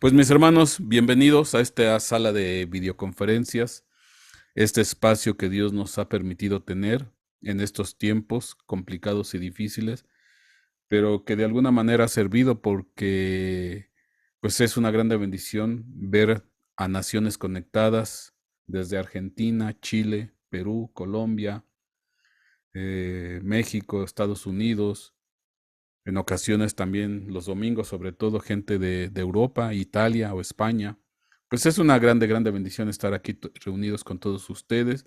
Pues mis hermanos, bienvenidos a esta sala de videoconferencias, este espacio que Dios nos ha permitido tener en estos tiempos complicados y difíciles, pero que de alguna manera ha servido porque pues es una grande bendición ver a naciones conectadas desde Argentina, Chile, Perú, Colombia, México, Estados Unidos, en ocasiones también los domingos, sobre todo gente de Europa, Italia o España. Pues es una grande bendición estar aquí reunidos con todos ustedes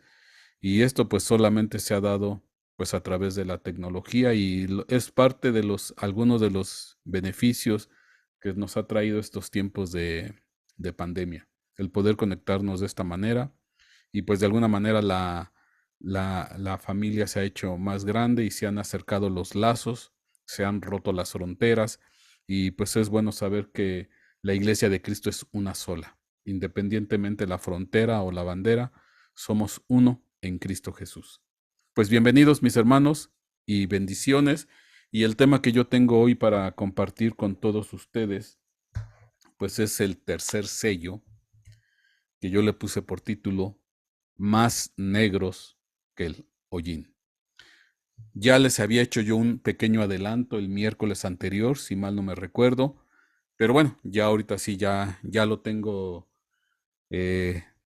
y esto pues solamente se ha dado pues a través de la tecnología y es parte de algunos de los beneficios que nos ha traído estos tiempos de pandemia, el poder conectarnos de esta manera y pues de alguna manera la familia se ha hecho más grande y se han acercado los lazos, se han roto las fronteras y pues es bueno saber que la iglesia de Cristo es una sola, independientemente la frontera o la bandera, somos uno en Cristo Jesús. Pues bienvenidos mis hermanos y bendiciones. Y el tema que yo tengo hoy para compartir con todos ustedes, pues es el tercer sello, que yo le puse por título, Más negros que el hollín. Ya les había hecho yo un pequeño adelanto el miércoles anterior, si mal no me recuerdo, pero bueno, ya ahorita sí, ya lo tengo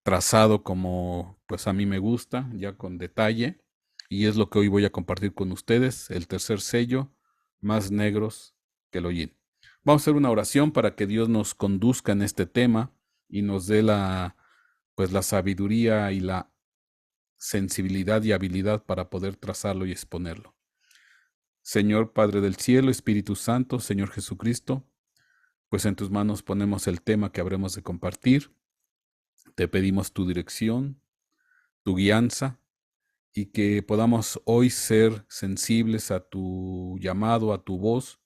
trazado como pues a mí me gusta, ya con detalle, y es lo que hoy voy a compartir con ustedes, el tercer sello, Más negros que el hollín. Vamos a hacer una oración para que Dios nos conduzca en este tema y nos dé pues la sabiduría y la sensibilidad y habilidad para poder trazarlo y exponerlo. Señor Padre del cielo, Espíritu Santo, Señor Jesucristo, pues en tus manos ponemos el tema que habremos de compartir. Te pedimos tu dirección, tu guianza, y que podamos hoy ser sensibles a tu llamado, a tu voz,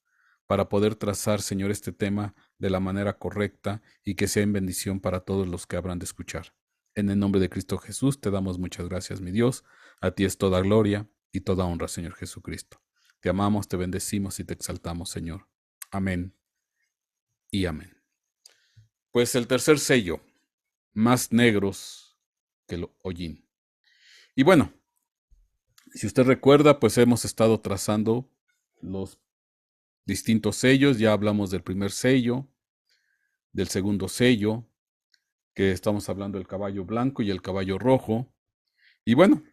para poder trazar, Señor, este tema de la manera correcta y que sea en bendición para todos los que habrán de escuchar. En el nombre de Cristo Jesús te damos muchas gracias, mi Dios. A ti es toda gloria y toda honra, Señor Jesucristo. Te amamos, te bendecimos y te exaltamos, Señor. Amén y amén. Pues el tercer sello, más negros que el hollín. Y bueno, si usted recuerda, pues hemos estado trazando los distintos sellos. Ya hablamos del primer sello, del segundo sello, que estamos hablando del caballo blanco y el caballo rojo. Y bueno,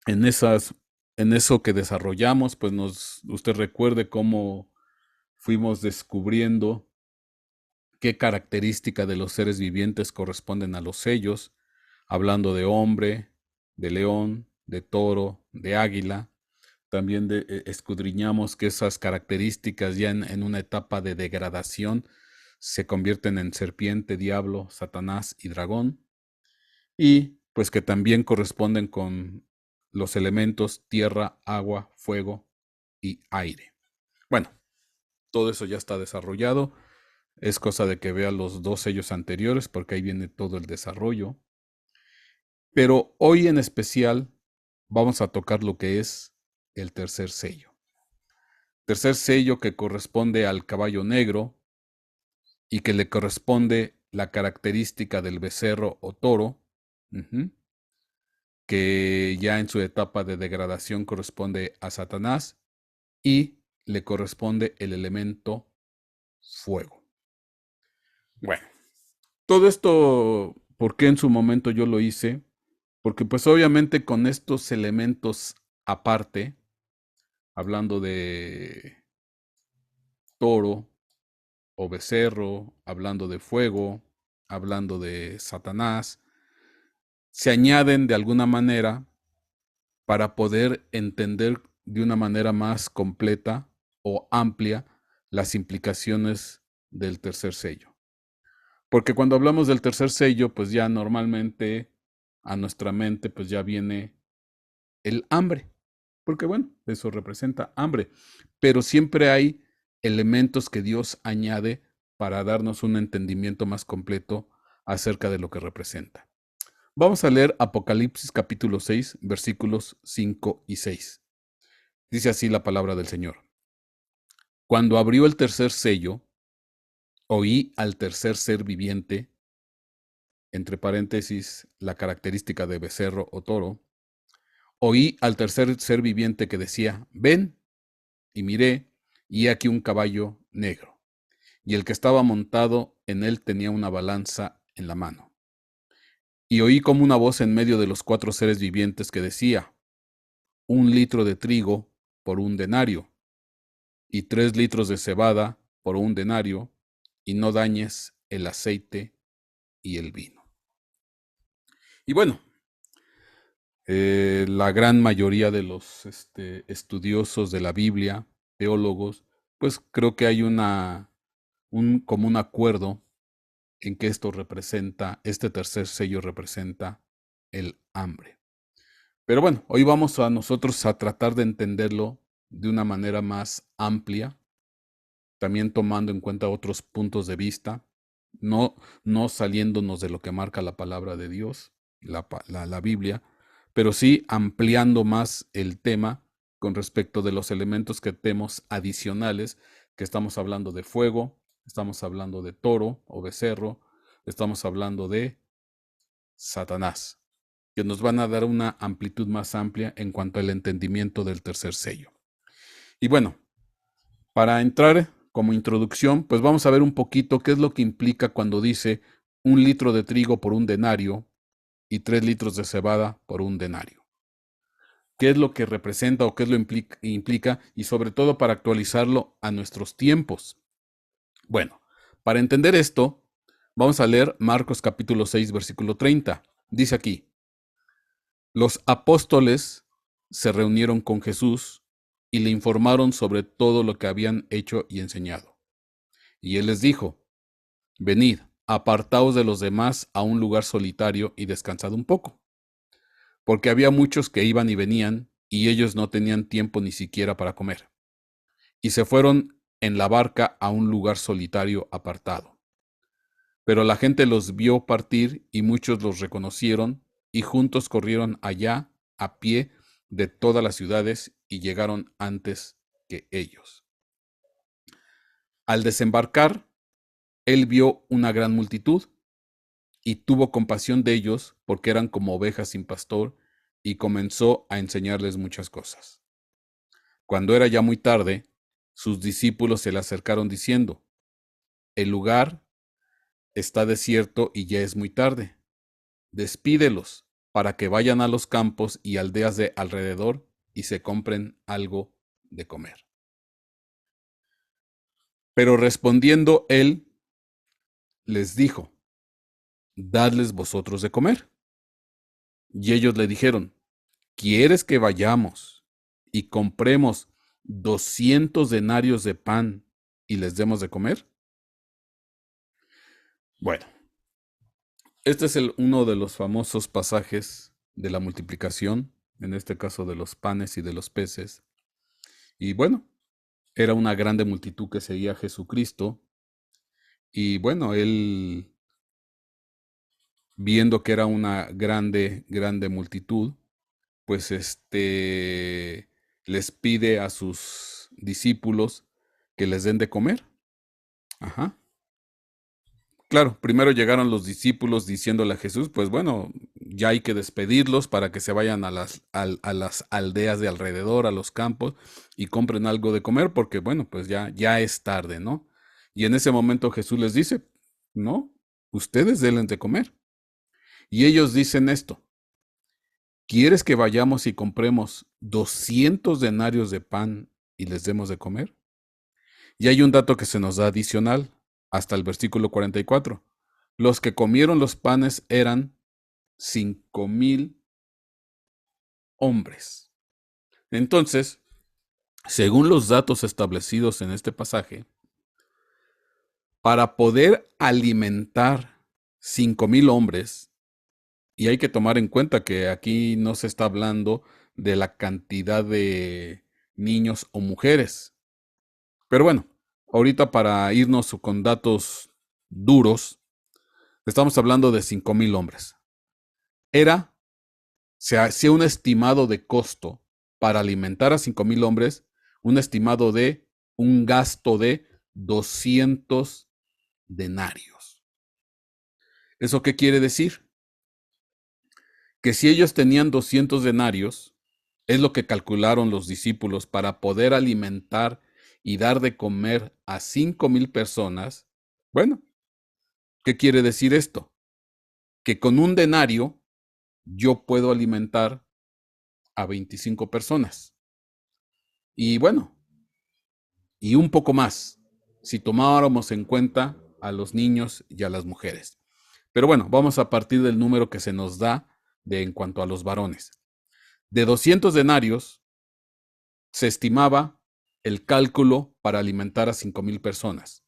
en eso que desarrollamos, pues usted recuerde cómo fuimos descubriendo qué característica de los seres vivientes corresponden a los sellos, hablando de hombre, de león, de toro, de águila. También escudriñamos que esas características ya en una etapa de degradación se convierten en serpiente, diablo, Satanás y dragón, y pues que también corresponden con los elementos tierra, agua, fuego y aire. Bueno, todo eso ya está desarrollado. Es cosa de que vea los dos sellos anteriores porque ahí viene todo el desarrollo. Pero hoy en especial vamos a tocar lo que es el tercer sello. Tercer sello que corresponde al caballo negro y que le corresponde la característica del becerro o toro, que ya en su etapa de degradación corresponde a Satanás y le corresponde el elemento fuego. Bueno, todo esto, ¿por qué en su momento yo lo hice? Porque pues obviamente con estos elementos aparte, hablando de toro o becerro, hablando de fuego, hablando de Satanás, se añaden de alguna manera para poder entender de una manera más completa o amplia las implicaciones del tercer sello. Porque cuando hablamos del tercer sello, pues ya normalmente a nuestra mente pues ya viene el hambre, porque bueno, eso representa hambre, pero siempre hay elementos que Dios añade para darnos un entendimiento más completo acerca de lo que representa. Vamos a leer Apocalipsis capítulo 6, versículos 5 y 6. Dice así la palabra del Señor. Cuando abrió el tercer sello, Oí al tercer ser viviente, entre paréntesis, la característica de becerro o toro. Oí al tercer ser viviente que decía, ven, y miré, y he aquí un caballo negro, y el que estaba montado en él tenía una balanza en la mano. Y oí como una voz en medio de los cuatro seres vivientes que decía, 1 litro de trigo por 1 denario, y 3 litros de cebada por 1 denario, y no dañes el aceite y el vino. Y bueno, la gran mayoría de los estudiosos de la Biblia, teólogos, pues creo que hay un común acuerdo en que este tercer sello representa el hambre. Pero bueno, hoy vamos a nosotros a tratar de entenderlo de una manera más amplia, también tomando en cuenta otros puntos de vista, no saliéndonos de lo que marca la palabra de Dios, la Biblia, pero sí ampliando más el tema con respecto de los elementos que tenemos adicionales, que estamos hablando de fuego, estamos hablando de toro o becerro, estamos hablando de Satanás, que nos van a dar una amplitud más amplia en cuanto al entendimiento del tercer sello. Y bueno, para entrar como introducción, pues vamos a ver un poquito qué es lo que implica cuando dice 1 litro de trigo por 1 denario y 3 litros de cebada por 1 denario. ¿Qué es lo que representa o qué es lo implica? Y sobre todo para actualizarlo a nuestros tiempos. Bueno, para entender esto, vamos a leer Marcos capítulo 6, versículo 30. Dice aquí, los apóstoles se reunieron con Jesús y le informaron sobre todo lo que habían hecho y enseñado. Y él les dijo, venid, apartaos de los demás a un lugar solitario y descansad un poco. Porque había muchos que iban y venían, y ellos no tenían tiempo ni siquiera para comer. Y se fueron en la barca a un lugar solitario apartado. Pero la gente los vio partir y muchos los reconocieron, y juntos corrieron allá a pie de todas las ciudades y llegaron antes que ellos. Al desembarcar, él vio una gran multitud y tuvo compasión de ellos porque eran como ovejas sin pastor y comenzó a enseñarles muchas cosas. Cuando era ya muy tarde, sus discípulos se le acercaron diciendo, el lugar está desierto y ya es muy tarde. Despídelos para que vayan a los campos y aldeas de alrededor y se compren algo de comer. Pero respondiendo él, les dijo, dadles vosotros de comer. Y ellos le dijeron, ¿quieres que vayamos y compremos 200 denarios de pan y les demos de comer? Bueno, este es uno de los famosos pasajes de la multiplicación, en este caso de los panes y de los peces. Y bueno, era una grande multitud que seguía a Jesucristo. Y bueno, él, viendo que era una grande multitud, pues les pide a sus discípulos que les den de comer. Ajá. Claro, primero llegaron los discípulos diciéndole a Jesús, pues bueno, ya hay que despedirlos para que se vayan a las aldeas de alrededor, a los campos, y compren algo de comer, porque bueno, pues ya es tarde, ¿no? Y en ese momento Jesús les dice, no, ustedes denles de comer. Y ellos dicen esto, ¿quieres que vayamos y compremos 200 denarios de pan y les demos de comer? Y hay un dato que se nos da adicional, hasta el versículo 44. Los que comieron los panes eran 5,000 hombres. Entonces, según los datos establecidos en este pasaje, para poder alimentar 5,000 hombres, y hay que tomar en cuenta que aquí no se está hablando de la cantidad de niños o mujeres. Pero bueno, ahorita para irnos con datos duros, estamos hablando de 5,000 hombres. Se hacía un estimado de costo para alimentar a 5,000 hombres, un estimado de un gasto de $200 denarios. ¿Eso qué quiere decir? Que si ellos tenían 200 denarios, es lo que calcularon los discípulos para poder alimentar y dar de comer a 5,000 personas. Bueno, ¿qué quiere decir esto? Que con un denario yo puedo alimentar a 25 personas. Y bueno, y un poco más, si tomáramos en cuenta a los niños y a las mujeres. Pero bueno, vamos a partir del número que se nos da en cuanto a los varones. De 200 denarios, se estimaba el cálculo para alimentar a 5,000 personas.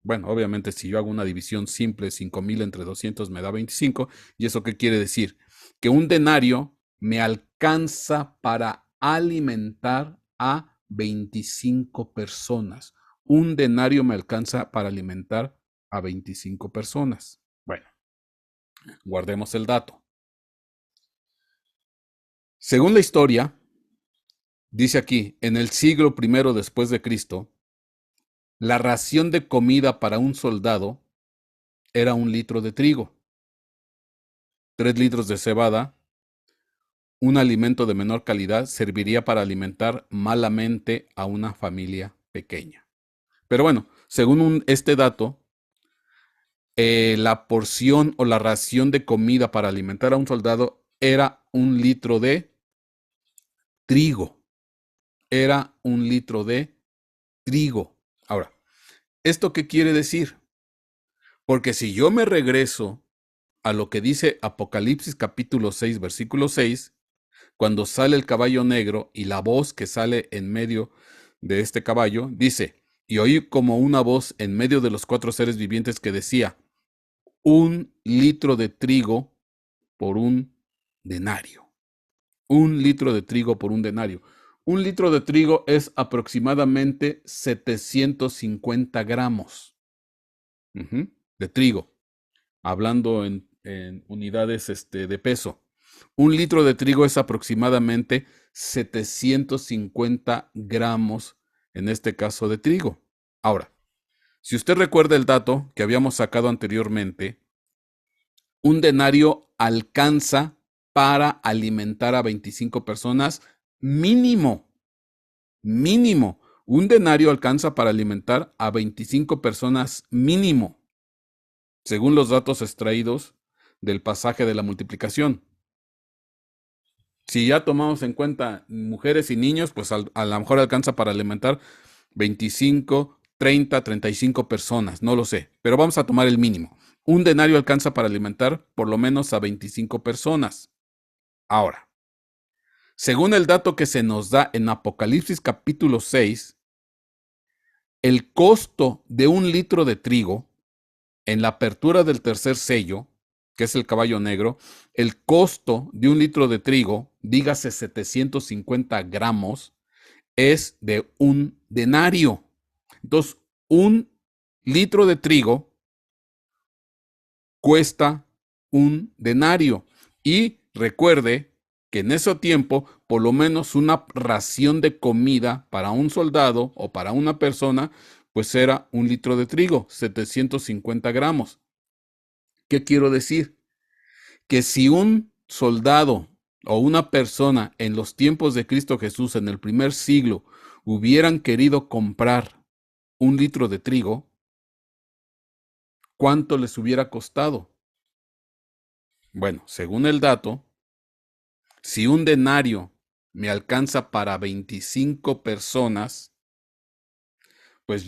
Bueno, obviamente si yo hago una división simple, 5,000 entre 200 me da 25. ¿Y eso qué quiere decir? Que un denario me alcanza para alimentar a 25 personas. Un denario me alcanza para alimentar a 25 personas. Bueno, guardemos el dato. Según la historia, dice aquí, en el siglo I después de Cristo, la ración de comida para un soldado era 1 litro de trigo, 3 litros de cebada. Un alimento de menor calidad serviría para alimentar malamente a una familia pequeña. Pero bueno, según este dato, la porción o la ración de comida para alimentar a un soldado era 1 litro de trigo. Era 1 litro de trigo. Ahora, ¿esto qué quiere decir? Porque si yo me regreso a lo que dice Apocalipsis capítulo 6, versículo 6, cuando sale el caballo negro y la voz que sale en medio de este caballo, dice, y oí como una voz en medio de los 4 seres vivientes que decía, 1 litro de trigo por 1 denario. 1 litro de trigo por 1 denario. 1 litro de trigo es aproximadamente 750 gramos de trigo, hablando en unidades de peso. 1 litro de trigo es aproximadamente 750 gramos, en este caso de trigo. Ahora, si usted recuerda el dato que habíamos sacado anteriormente, un denario alcanza para alimentar a 25 personas mínimo. Mínimo. Un denario alcanza para alimentar a 25 personas mínimo, según los datos extraídos del pasaje de la multiplicación. Si ya tomamos en cuenta mujeres y niños, pues a lo mejor alcanza para alimentar 25, 30, 35 personas, no lo sé, pero vamos a tomar el mínimo. Un denario alcanza para alimentar por lo menos a 25 personas. Ahora, según el dato que se nos da en Apocalipsis capítulo 6, el costo de 1 litro de trigo en la apertura del tercer sello, que es el caballo negro, el costo de 1 litro de trigo, dígase 750 gramos, es de 1 denario. Entonces, 1 litro de trigo cuesta 1 denario. Y recuerde que en ese tiempo, por lo menos una ración de comida para un soldado o para una persona, pues era 1 litro de trigo, 750 gramos. ¿Qué quiero decir? Que si un soldado o una persona en los tiempos de Cristo Jesús, en el primer siglo, hubieran querido comprar 1 litro de trigo, ¿cuánto les hubiera costado? Bueno, según el dato, si un denario me alcanza para 25 personas, pues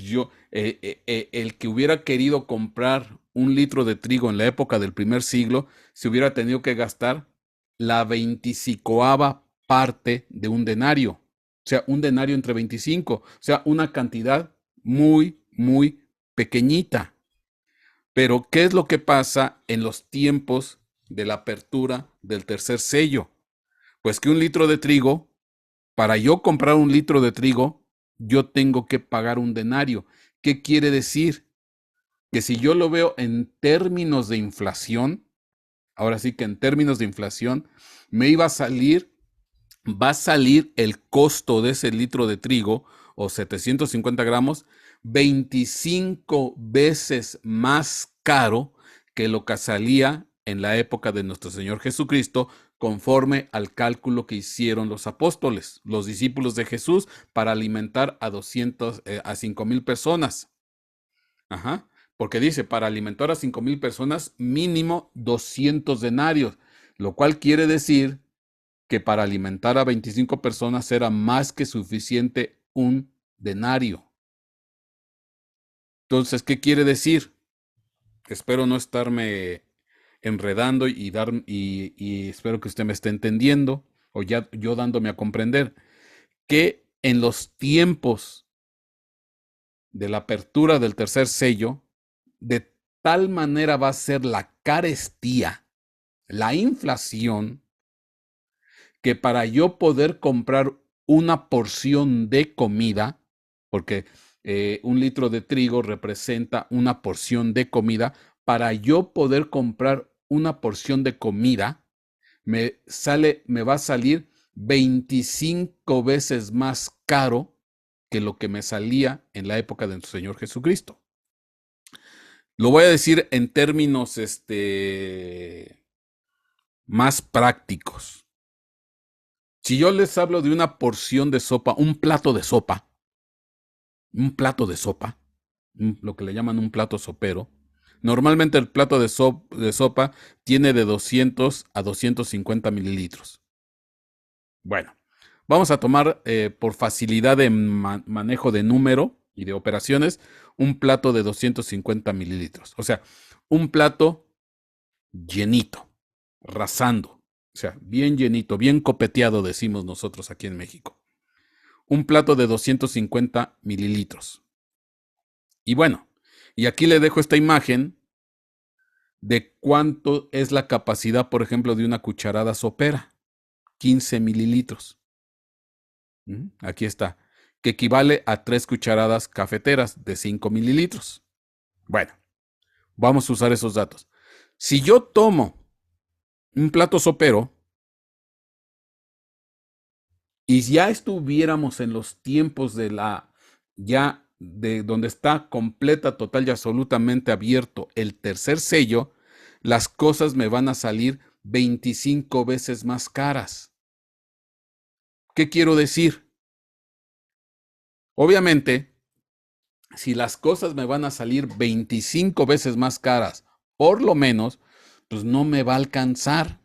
el que hubiera querido comprar 1 litro de trigo en la época del primer siglo, se hubiera tenido que gastar la 25ª parte de un denario. O sea, un denario entre 25. O sea, una cantidad muy, muy pequeñita. Pero, ¿qué es lo que pasa en los tiempos de la apertura del tercer sello? Pues que 1 litro de trigo, para yo comprar 1 litro de trigo, yo tengo que pagar un denario. ¿Qué quiere decir? Que si yo lo veo en términos de inflación, ahora sí que en términos de inflación, va a salir el costo de ese litro de trigo o 750 gramos, 25 veces más caro que lo que salía en la época de nuestro Señor Jesucristo, conforme al cálculo que hicieron los apóstoles, los discípulos de Jesús, para alimentar a 5,000 personas. Ajá. Porque dice, para alimentar a 5,000 personas, mínimo 200 denarios, lo cual quiere decir que para alimentar a 25 personas era más que suficiente un denario. Entonces, ¿qué quiere decir? Espero no estarme enredando y espero que usted me esté entendiendo, o ya yo dándome a comprender que en los tiempos de la apertura del tercer sello, de tal manera va a ser la carestía, la inflación, que para yo poder comprar una porción de comida, porque un litro de trigo representa una porción de comida, para yo poder comprar una porción de comida, me va a salir 25 veces más caro que lo que me salía en la época de nuestro Señor Jesucristo. Lo voy a decir en términos más prácticos. Si yo les hablo de una porción de sopa, un plato de sopa, lo que le llaman un plato sopero, normalmente el plato de sopa tiene de 200 a 250 mililitros. Bueno, vamos a tomar por facilidad de manejo de número y de operaciones, un plato de 250 mililitros. O sea, un plato llenito, rasando. O sea, bien llenito, bien copeteado, decimos nosotros aquí en México. Un plato de 250 mililitros. Y bueno, y aquí le dejo esta imagen de cuánto es la capacidad, por ejemplo, de una cucharada sopera. 15 mililitros. Aquí está. Que equivale a 3 cucharadas cafeteras de 5 mililitros. Bueno, vamos a usar esos datos. Si yo tomo un plato sopero y ya estuviéramos en los tiempos de donde está completa, total y absolutamente abierto el tercer sello, las cosas me van a salir 25 veces más caras. ¿Qué quiero decir? Obviamente, si las cosas me van a salir 25 veces más caras, por lo menos, pues no me va a alcanzar.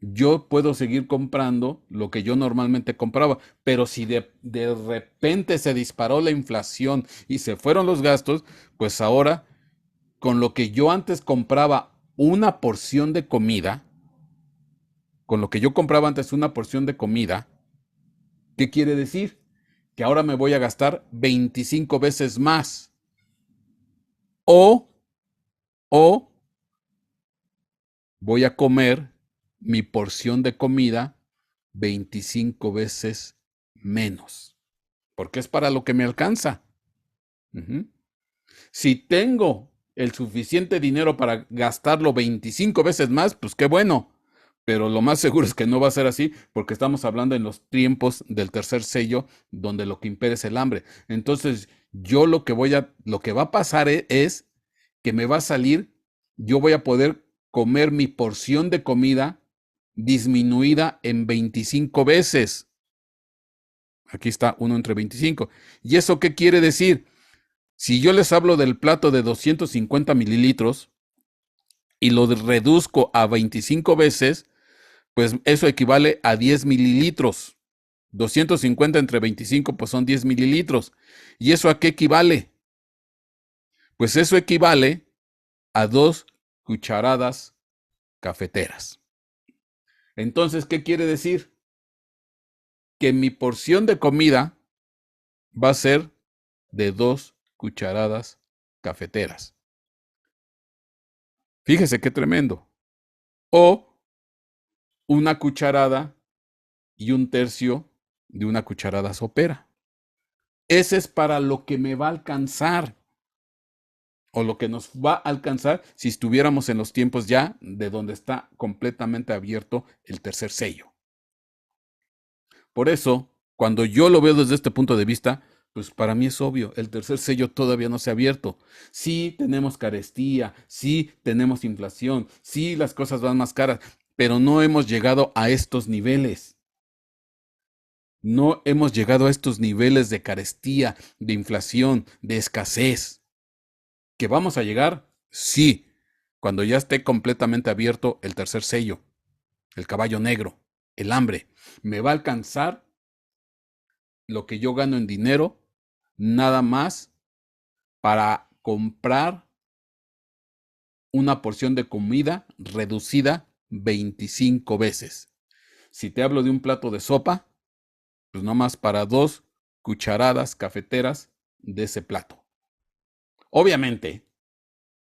Yo puedo seguir comprando lo que yo normalmente compraba, pero si de repente se disparó la inflación y se fueron los gastos, pues ahora, con lo que yo antes compraba una porción de comida, con lo que yo compraba antes una porción de comida, ¿qué quiere decir? Que ahora me voy a gastar 25 veces más. O voy a comer mi porción de comida 25 veces menos, porque es para lo que me alcanza. Si tengo el suficiente dinero para gastarlo 25 veces más, pues qué bueno. Pero lo más seguro es que no va a ser así, porque estamos hablando en los tiempos del tercer sello, donde lo que impera es el hambre. Entonces, yo lo que va a pasar es que me va a salir, yo voy a poder comer mi porción de comida disminuida en 25 veces. Aquí está 1 entre 25. ¿Y eso qué quiere decir? Si yo les hablo del plato de 250 mililitros y lo reduzco a 25 veces, pues eso equivale a 10 mililitros. 250 entre 25, pues son 10 mililitros. ¿Y eso a qué equivale? Pues eso equivale a 2 cucharadas cafeteras. Entonces, ¿qué quiere decir? Que mi porción de comida va a ser de 2 cucharadas cafeteras. Fíjese qué tremendo. O una cucharada y 1/3 de una cucharada sopera. Ese es para lo que me va a alcanzar, o lo que nos va a alcanzar si estuviéramos en los tiempos ya de donde está completamente abierto el tercer sello. Por eso, cuando yo lo veo desde este punto de vista, Pues para mí es obvio, el tercer sello todavía no se ha abierto. Sí tenemos carestía, sí tenemos inflación, sí las cosas van más caras, pero no hemos llegado a estos niveles. No hemos llegado a estos niveles de carestía, de inflación, de escasez. ¿Que vamos a llegar? Sí, cuando ya esté completamente abierto el tercer sello, el caballo negro, el hambre. Me va a alcanzar lo que yo gano en dinero, nada más para comprar una porción de comida reducida 25 veces. Si te hablo de un plato de sopa, pues nomás para 2 cucharadas cafeteras de ese plato. Obviamente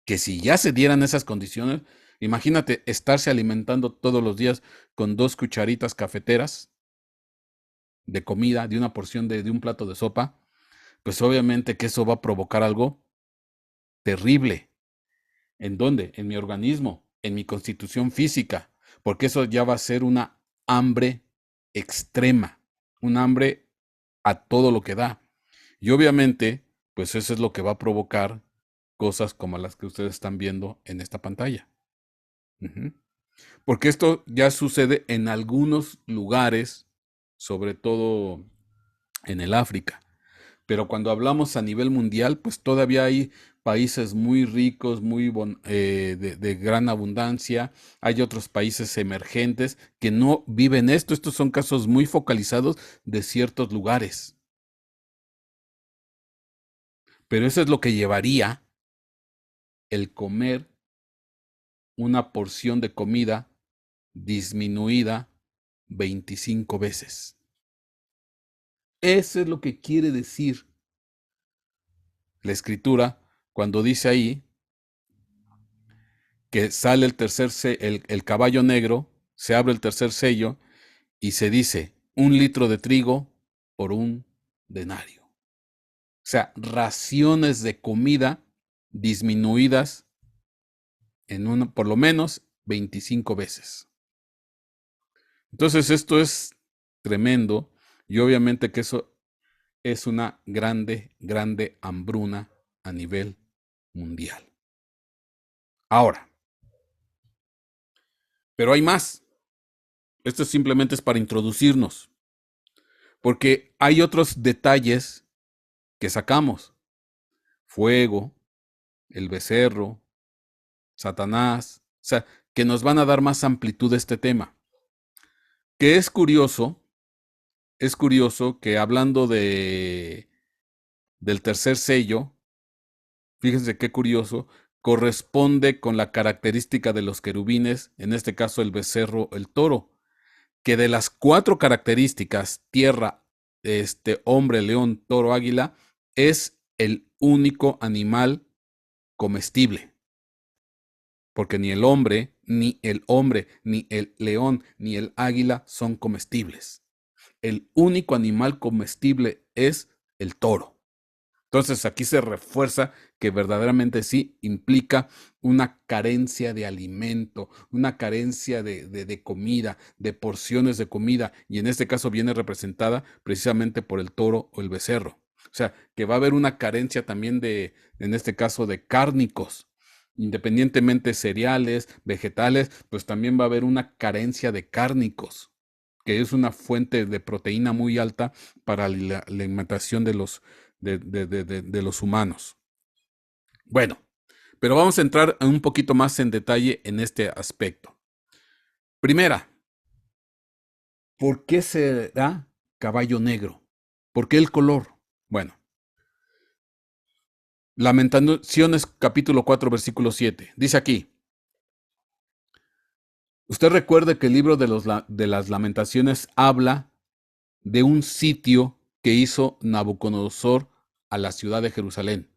que si ya se dieran esas condiciones, imagínate estarse alimentando todos los días con 2 cucharitas cafeteras de comida, de una porción de un plato de sopa, pues obviamente que eso va a provocar algo terrible. ¿En dónde? En mi organismo, en mi constitución física, porque eso ya va a ser una hambre extrema, un hambre a todo lo que da. Y obviamente, pues eso es lo que va a provocar cosas como las que ustedes están viendo en esta pantalla. Porque esto ya sucede en algunos lugares, sobre todo en el África. Pero cuando hablamos a nivel mundial, pues todavía hay países muy ricos, de gran abundancia. Hay otros países emergentes que no viven esto. Estos son casos muy focalizados de ciertos lugares. Pero eso es lo que llevaría el comer una porción de comida disminuida 25 veces. Eso es lo que quiere decir la escritura cuando dice ahí que sale el caballo negro, se abre el tercer sello y se dice 1 litro de trigo por 1 denario. O sea, raciones de comida disminuidas por lo menos 25 veces. Entonces esto es tremendo y obviamente que eso es una grande, grande hambruna a nivel mundial. Ahora, pero hay más. Esto simplemente es para introducirnos, porque hay otros detalles que sacamos. Fuego, el becerro, Satanás, o sea, que nos van a dar más amplitud a este tema. Que es curioso que hablando del tercer sello, fíjense qué curioso, corresponde con la característica de los querubines, en este caso el becerro, el toro, que de las 4 características, tierra, hombre, león, toro, águila, es el único animal comestible. Porque ni el hombre, ni el león, ni el águila son comestibles. El único animal comestible es el toro. Entonces aquí se refuerza que verdaderamente sí implica una carencia de alimento, una carencia de comida, de porciones de comida, y en este caso viene representada precisamente por el toro o el becerro. O sea, que va a haber una carencia también en este caso, de cárnicos. Independientemente cereales, vegetales, pues también va a haber una carencia de cárnicos, que es una fuente de proteína muy alta para la alimentación de los humanos. Bueno, pero vamos a entrar un poquito más en detalle en este aspecto. Primera, ¿por qué será caballo negro? ¿Por qué el color? Bueno, Lamentaciones capítulo 4, versículo 7. Dice aquí, usted recuerde que el libro de las Lamentaciones habla de un sitio que hizo Nabucodonosor a la ciudad de Jerusalén.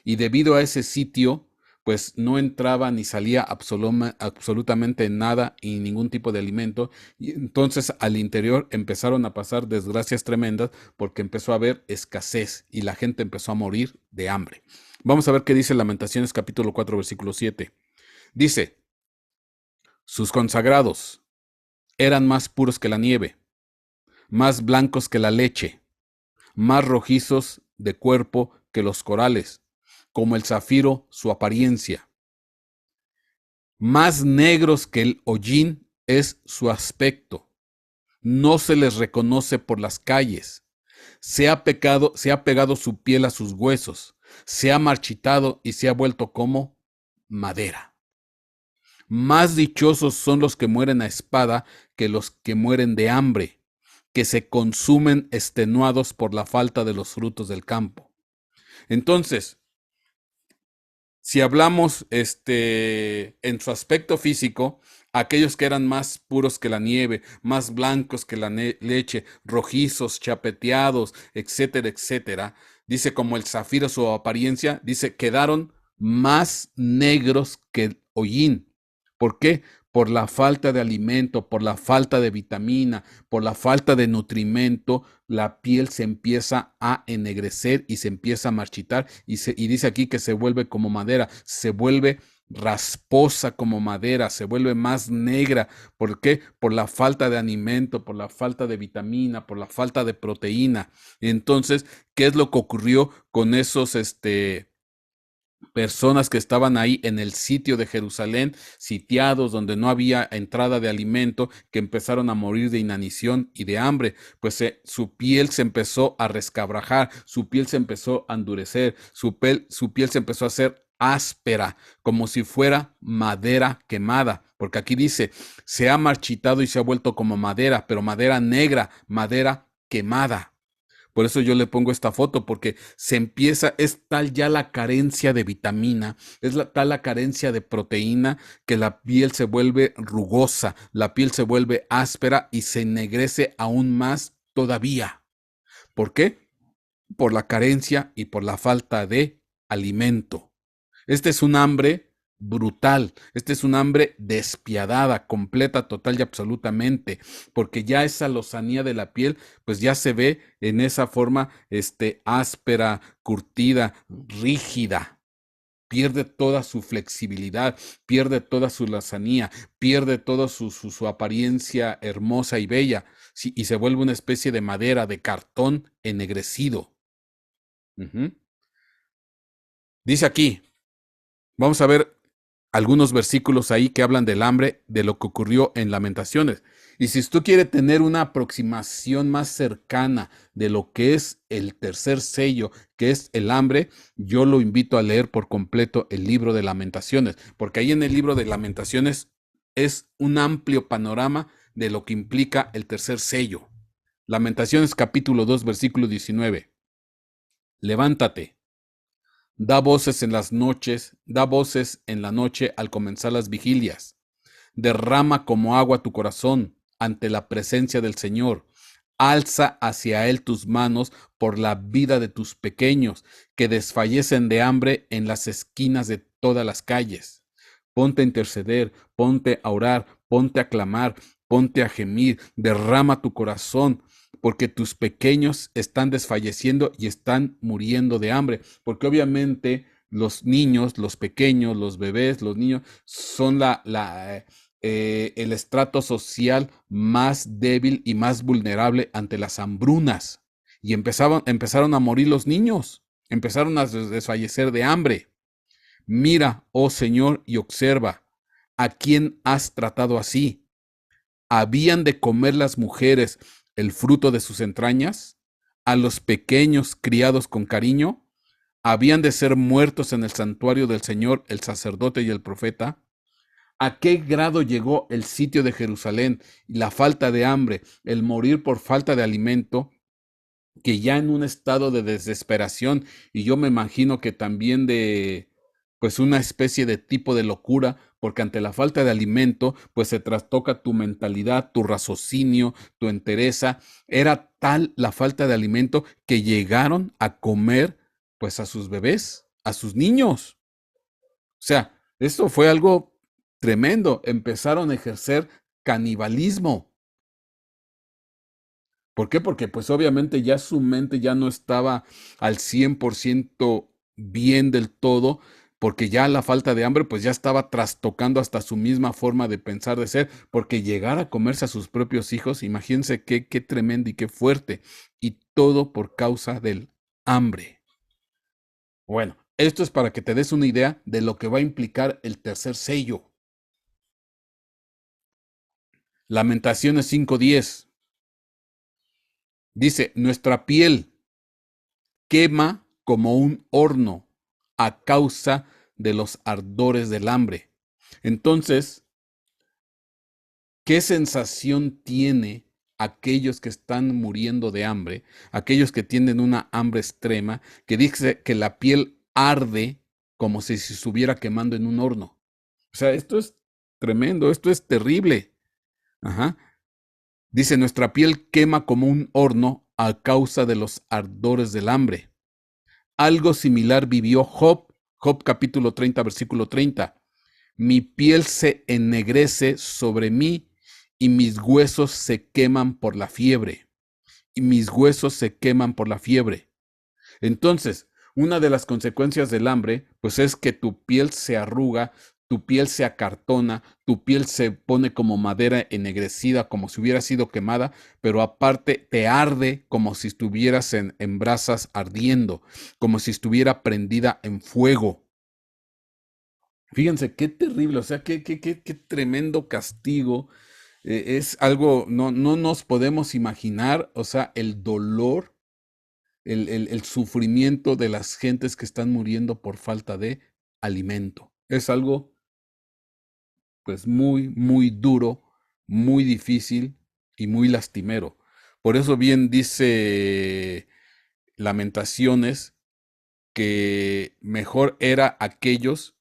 Y debido a ese sitio, pues no entraba ni salía absolutamente nada y ningún tipo de alimento. Y entonces al interior empezaron a pasar desgracias tremendas porque empezó a haber escasez y la gente empezó a morir de hambre. Vamos a ver qué dice Lamentaciones capítulo 4, versículo 7. Dice, sus consagrados eran más puros que la nieve, más blancos que la leche, más rojizos de cuerpo que los corales, como el zafiro su apariencia. Más negros que el hollín es su aspecto. No se les reconoce por las calles. Se ha pegado su piel a sus huesos, se ha marchitado y se ha vuelto como madera. Más dichosos son los que mueren a espada que los que mueren de hambre, que se consumen extenuados por la falta de los frutos del campo. Entonces, si hablamos en su aspecto físico, aquellos que eran más puros que la nieve, más blancos que la leche, rojizos, chapeteados, etcétera, etcétera, dice como el zafiro su apariencia, dice, quedaron más negros que el hollín. ¿Por qué? Por la falta de alimento, por la falta de vitamina, por la falta de nutrimento, la piel se empieza a ennegrecer y se empieza a marchitar y dice aquí que se vuelve como madera, se vuelve rasposa como madera, se vuelve más negra. ¿Por qué? Por la falta de alimento, por la falta de vitamina, por la falta de proteína. Entonces, ¿qué es lo que ocurrió con esos personas que estaban ahí en el sitio de Jerusalén, sitiados donde no había entrada de alimento, que empezaron a morir de inanición y de hambre? Pues su piel se empezó a rescabrajar, su piel se empezó a endurecer, su piel se empezó a hacer áspera, como si fuera madera quemada, porque aquí dice, se ha marchitado y se ha vuelto como madera, pero madera negra, madera quemada. Por eso yo le pongo esta foto, porque es tal ya la carencia de vitamina, tal la carencia de proteína, que la piel se vuelve rugosa, la piel se vuelve áspera y se ennegrece aún más todavía. ¿Por qué? Por la carencia y por la falta de alimento. Este es un hambre brutal, este es un hambre despiadada, completa, total y absolutamente, porque ya esa lozanía de la piel, pues ya se ve en esa forma, áspera, curtida, rígida. Pierde toda su flexibilidad, pierde toda su lozanía, pierde toda su apariencia hermosa y bella, sí, y se vuelve una especie de madera, de cartón ennegrecido. Dice aquí, vamos a ver algunos versículos ahí que hablan del hambre, de lo que ocurrió en Lamentaciones. Y si tú quieres tener una aproximación más cercana de lo que es el tercer sello, que es el hambre, yo lo invito a leer por completo el libro de Lamentaciones, porque ahí en el libro de Lamentaciones es un amplio panorama de lo que implica el tercer sello. Lamentaciones capítulo 2, versículo 19. Levántate. Da voces en las noches, da voces en la noche al comenzar las vigilias. Derrama como agua tu corazón ante la presencia del Señor. Alza hacia Él tus manos por la vida de tus pequeños, que desfallecen de hambre en las esquinas de todas las calles. Ponte a interceder, ponte a orar, ponte a clamar, ponte a gemir, derrama tu corazón, porque tus pequeños están desfalleciendo y están muriendo de hambre, porque obviamente los niños, los pequeños, los bebés, los niños son el estrato social más débil y más vulnerable ante las hambrunas. Y empezaron a morir los niños, empezaron a desfallecer de hambre. Mira, oh Señor, y observa, ¿a quién has tratado así? ¿Habían de comer las mujeres el fruto de sus entrañas? ¿A los pequeños criados con cariño? ¿Habían de ser muertos en el santuario del Señor el sacerdote y el profeta? ¿A qué grado llegó el sitio de Jerusalén y la falta de hambre, el morir por falta de alimento, que ya en un estado de desesperación, y yo me imagino que también de pues una especie de tipo de locura, porque ante la falta de alimento, pues se trastoca tu mentalidad, tu raciocinio, tu entereza. Era tal la falta de alimento que llegaron a comer pues a sus bebés, a sus niños. O sea, esto fue algo tremendo. Empezaron a ejercer canibalismo. ¿Por qué? Porque pues obviamente ya su mente ya no estaba al 100% bien del todo, porque ya la falta de hambre pues ya estaba trastocando hasta su misma forma de pensar, de ser, porque llegar a comerse a sus propios hijos, imagínense qué tremendo y qué fuerte, y todo por causa del hambre. Bueno, esto es para que te des una idea de lo que va a implicar el tercer sello. Lamentaciones 5:10. Dice, nuestra piel quema como un horno a causa de los ardores del hambre. Entonces, ¿qué sensación tiene aquellos que están muriendo de hambre, aquellos que tienen una hambre extrema, que dice que la piel arde como si se estuviera quemando en un horno? O sea, esto es tremendo, esto es terrible. Ajá. Dice, nuestra piel quema como un horno a causa de los ardores del hambre. Algo similar vivió Job, Job capítulo 30, versículo 30. Mi piel se ennegrece sobre mí y mis huesos se queman por la fiebre. Y mis huesos se queman por la fiebre. Entonces, una de las consecuencias del hambre, pues es que tu piel se arruga, tu piel se acartona, tu piel se pone como madera ennegrecida, como si hubiera sido quemada, pero aparte te arde como si estuvieras en brasas ardiendo, como si estuviera prendida en fuego. Fíjense qué terrible, o sea, qué tremendo castigo. Es algo, no nos podemos imaginar, o sea, el dolor, el sufrimiento de las gentes que están muriendo por falta de alimento. Es algo, pues, muy, muy duro, muy difícil y muy lastimero. Por eso bien dice Lamentaciones que mejor era aquellos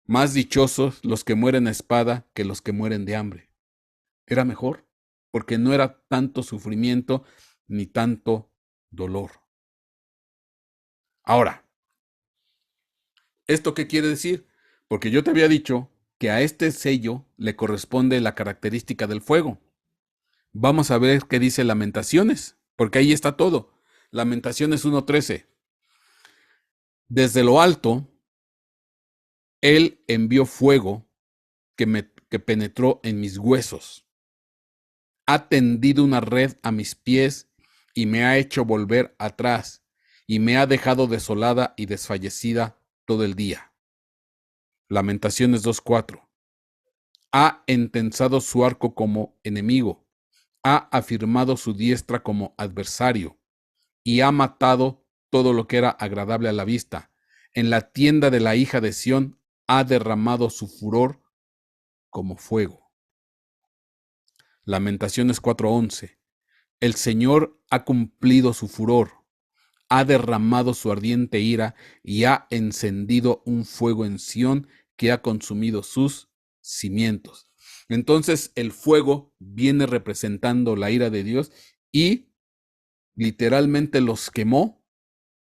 más dichosos los que mueren a espada que los que mueren de hambre. Era mejor, porque no era tanto sufrimiento ni tanto dolor. Ahora, ¿esto qué quiere decir? Porque yo te había dicho que a este sello le corresponde la característica del fuego. Vamos a ver qué dice Lamentaciones, porque ahí está todo. Lamentaciones 1:13. Desde lo alto, Él envió fuego que penetró en mis huesos. Ha tendido una red a mis pies y me ha hecho volver atrás y me ha dejado desolada y desfallecida todo el día. Lamentaciones 2:4. Ha entensado su arco como enemigo, ha afirmado su diestra como adversario y ha matado todo lo que era agradable a la vista. En la tienda de la hija de Sión ha derramado su furor como fuego. Lamentaciones 4:11. El Señor ha cumplido su furor, ha derramado su ardiente ira y ha encendido un fuego en Sión que ha consumido sus cimientos. Entonces el fuego viene representando la ira de Dios y literalmente los quemó.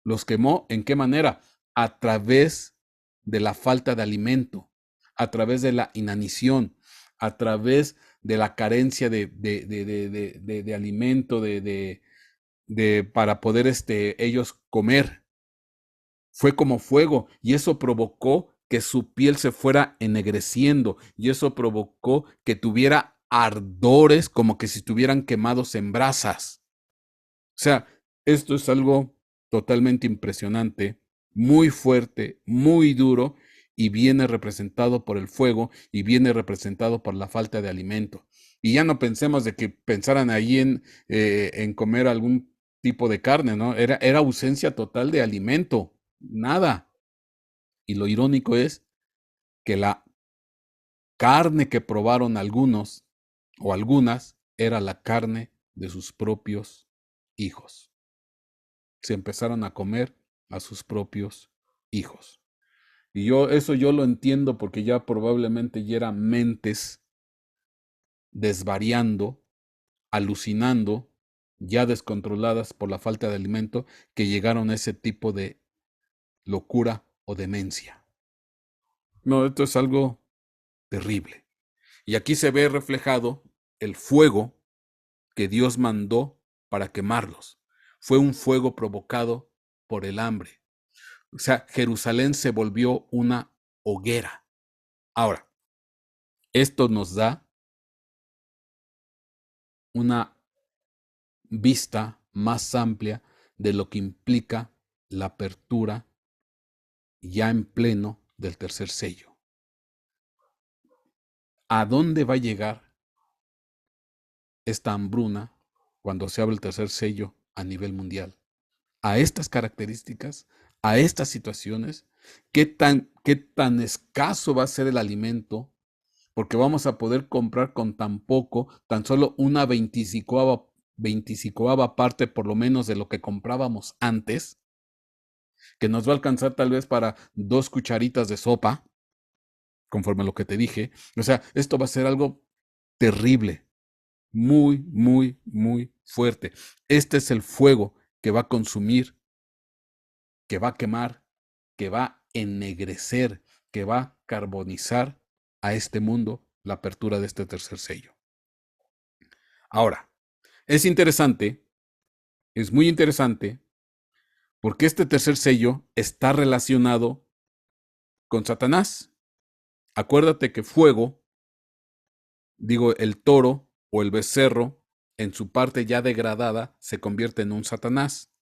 ¿Los quemó en qué manera? A través de la falta de alimento, a través de la inanición, a través de la carencia de alimento, para poder ellos comer. Fue como fuego y eso provocó que su piel se fuera ennegreciendo y eso provocó que tuviera ardores como que si estuvieran quemados en brasas. O sea, esto es algo totalmente impresionante, muy fuerte, muy duro y viene representado por el fuego y viene representado por la falta de alimento. Y ya no pensemos de que pensaran ahí en comer algún tipo de carne, ¿no? Era ausencia total de alimento, nada. Y lo irónico es que la carne que probaron algunos o algunas era la carne de sus propios hijos. Se empezaron a comer a sus propios hijos. Y yo lo entiendo porque ya probablemente ya eran mentes desvariando, alucinando, ya descontroladas por la falta de alimento, que llegaron a ese tipo de locura o demencia. No, esto es algo terrible. Y aquí se ve reflejado el fuego que Dios mandó para quemarlos. Fue un fuego provocado por el hambre. O sea, Jerusalén se volvió una hoguera. Ahora, esto nos da una vista más amplia de lo que implica la apertura ya en pleno del tercer sello. ¿A dónde va a llegar esta hambruna cuando se abre el tercer sello a nivel mundial? A estas características, a estas situaciones, qué tan escaso va a ser el alimento, porque vamos a poder comprar con tan poco, tan solo una 25ª parte por lo menos de lo que comprábamos antes, que nos va a alcanzar tal vez para 2 cucharitas de sopa, conforme a lo que te dije. O sea, esto va a ser algo terrible, muy, muy, muy fuerte. Este es el fuego que va a consumir, que va a quemar, que va a ennegrecer, que va a carbonizar a este mundo, la apertura de este tercer sello. Ahora, es interesante, es muy interesante, porque este tercer sello está relacionado con Satanás. Acuérdate que fuego, digo, el toro o el becerro, en su parte ya degradada, se convierte en un Satanás,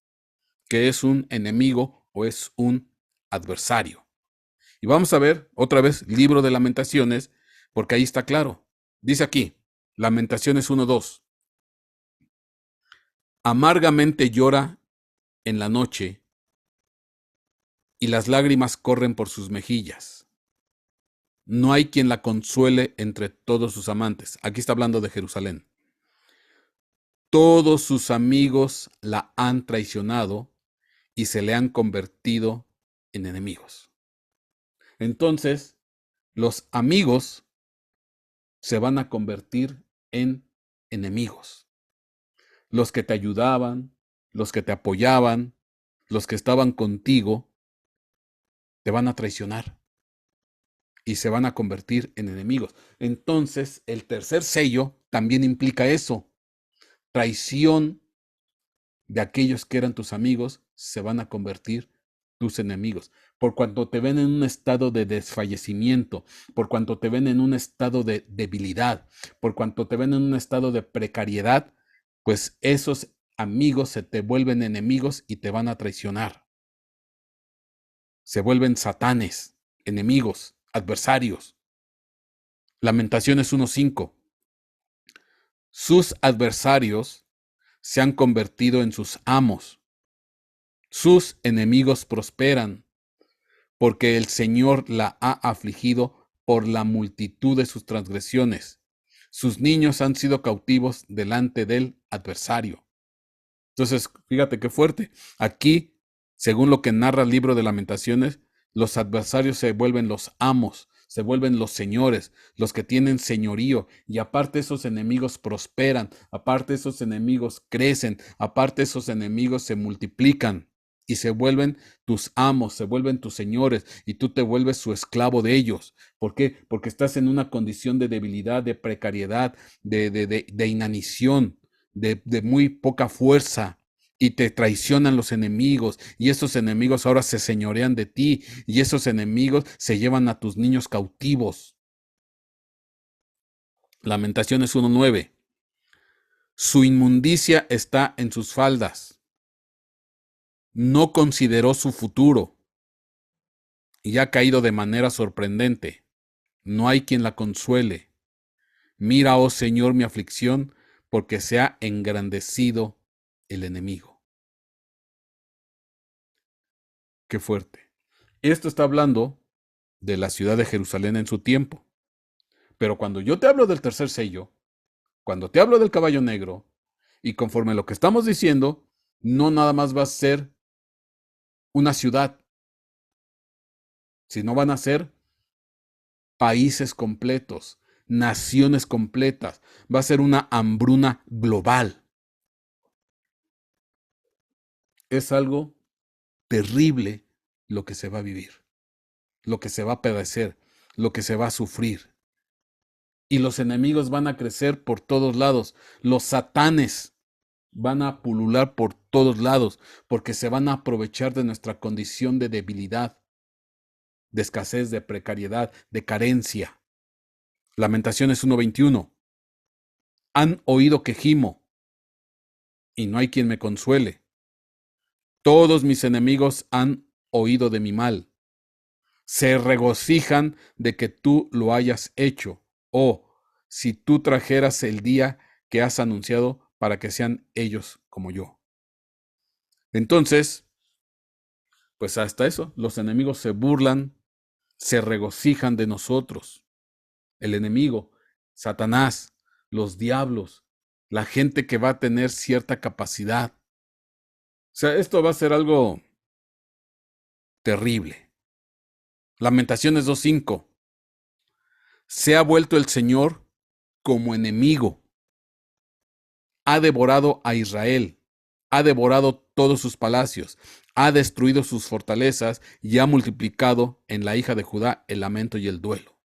que es un enemigo o es un adversario. Y vamos a ver otra vez Libro de Lamentaciones, porque ahí está claro. Dice aquí, Lamentaciones 1:2. Amargamente llora en la noche y las lágrimas corren por sus mejillas. No hay quien la consuele entre todos sus amantes. Aquí está hablando de Jerusalén. Todos sus amigos la han traicionado y se le han convertido en enemigos. Entonces, los amigos se van a convertir en enemigos. Los que te ayudaban, los que te apoyaban, los que estaban contigo, te van a traicionar y se van a convertir en enemigos. Entonces, el tercer sello también implica eso. Traición de aquellos que eran tus amigos se van a convertir tus enemigos. Por cuanto te ven en un estado de desfallecimiento, por cuanto te ven en un estado de debilidad, por cuanto te ven en un estado de precariedad, pues esos amigos se te vuelven enemigos y te van a traicionar. Se vuelven satanes, enemigos, adversarios. Lamentaciones 1:5. Sus adversarios se han convertido en sus amos. Sus enemigos prosperan, porque el Señor la ha afligido por la multitud de sus transgresiones. Sus niños han sido cautivos delante del adversario. Entonces, fíjate qué fuerte. Aquí, según lo que narra el libro de Lamentaciones, los adversarios se vuelven los amos, se vuelven los señores, los que tienen señorío, y aparte esos enemigos prosperan, aparte esos enemigos crecen, aparte esos enemigos se multiplican y se vuelven tus amos, se vuelven tus señores, y tú te vuelves su esclavo de ellos. ¿Por qué? Porque estás en una condición de debilidad, de precariedad, de inanición, de muy poca fuerza, y te traicionan los enemigos, y esos enemigos ahora se señorean de ti, y esos enemigos se llevan a tus niños cautivos. Lamentaciones 1:9. Su inmundicia está en sus faldas. No consideró su futuro y ha caído de manera sorprendente. No hay quien la consuele. Mira, oh Señor, mi aflicción, porque se ha engrandecido el enemigo. Qué fuerte. Esto está hablando de la ciudad de Jerusalén en su tiempo. Pero cuando yo te hablo del tercer sello, cuando te hablo del caballo negro, y conforme a lo que estamos diciendo, no nada más va a ser una ciudad, sino van a ser países completos, naciones completas. Va a ser una hambruna global. Es algo terrible lo que se va a vivir, lo que se va a padecer, lo que se va a sufrir. Y los enemigos van a crecer por todos lados. Los satanes van a pulular por todos lados, porque se van a aprovechar de nuestra condición de debilidad, de escasez, de precariedad, de carencia. Lamentaciones 1:21. Han oído que gimo, y no hay quien me consuele. Todos mis enemigos han oído de mi mal. Se regocijan de que tú lo hayas hecho. Oh, si tú trajeras el día que has anunciado para que sean ellos como yo. Entonces, pues hasta eso, los enemigos se burlan, se regocijan de nosotros. El enemigo, Satanás, los diablos, la gente que va a tener cierta capacidad. O sea, esto va a ser algo terrible. Lamentaciones 2:5. Se ha vuelto el Señor como enemigo. Ha devorado a Israel. Ha devorado todos sus palacios. Ha destruido sus fortalezas y ha multiplicado en la hija de Judá el lamento y el duelo.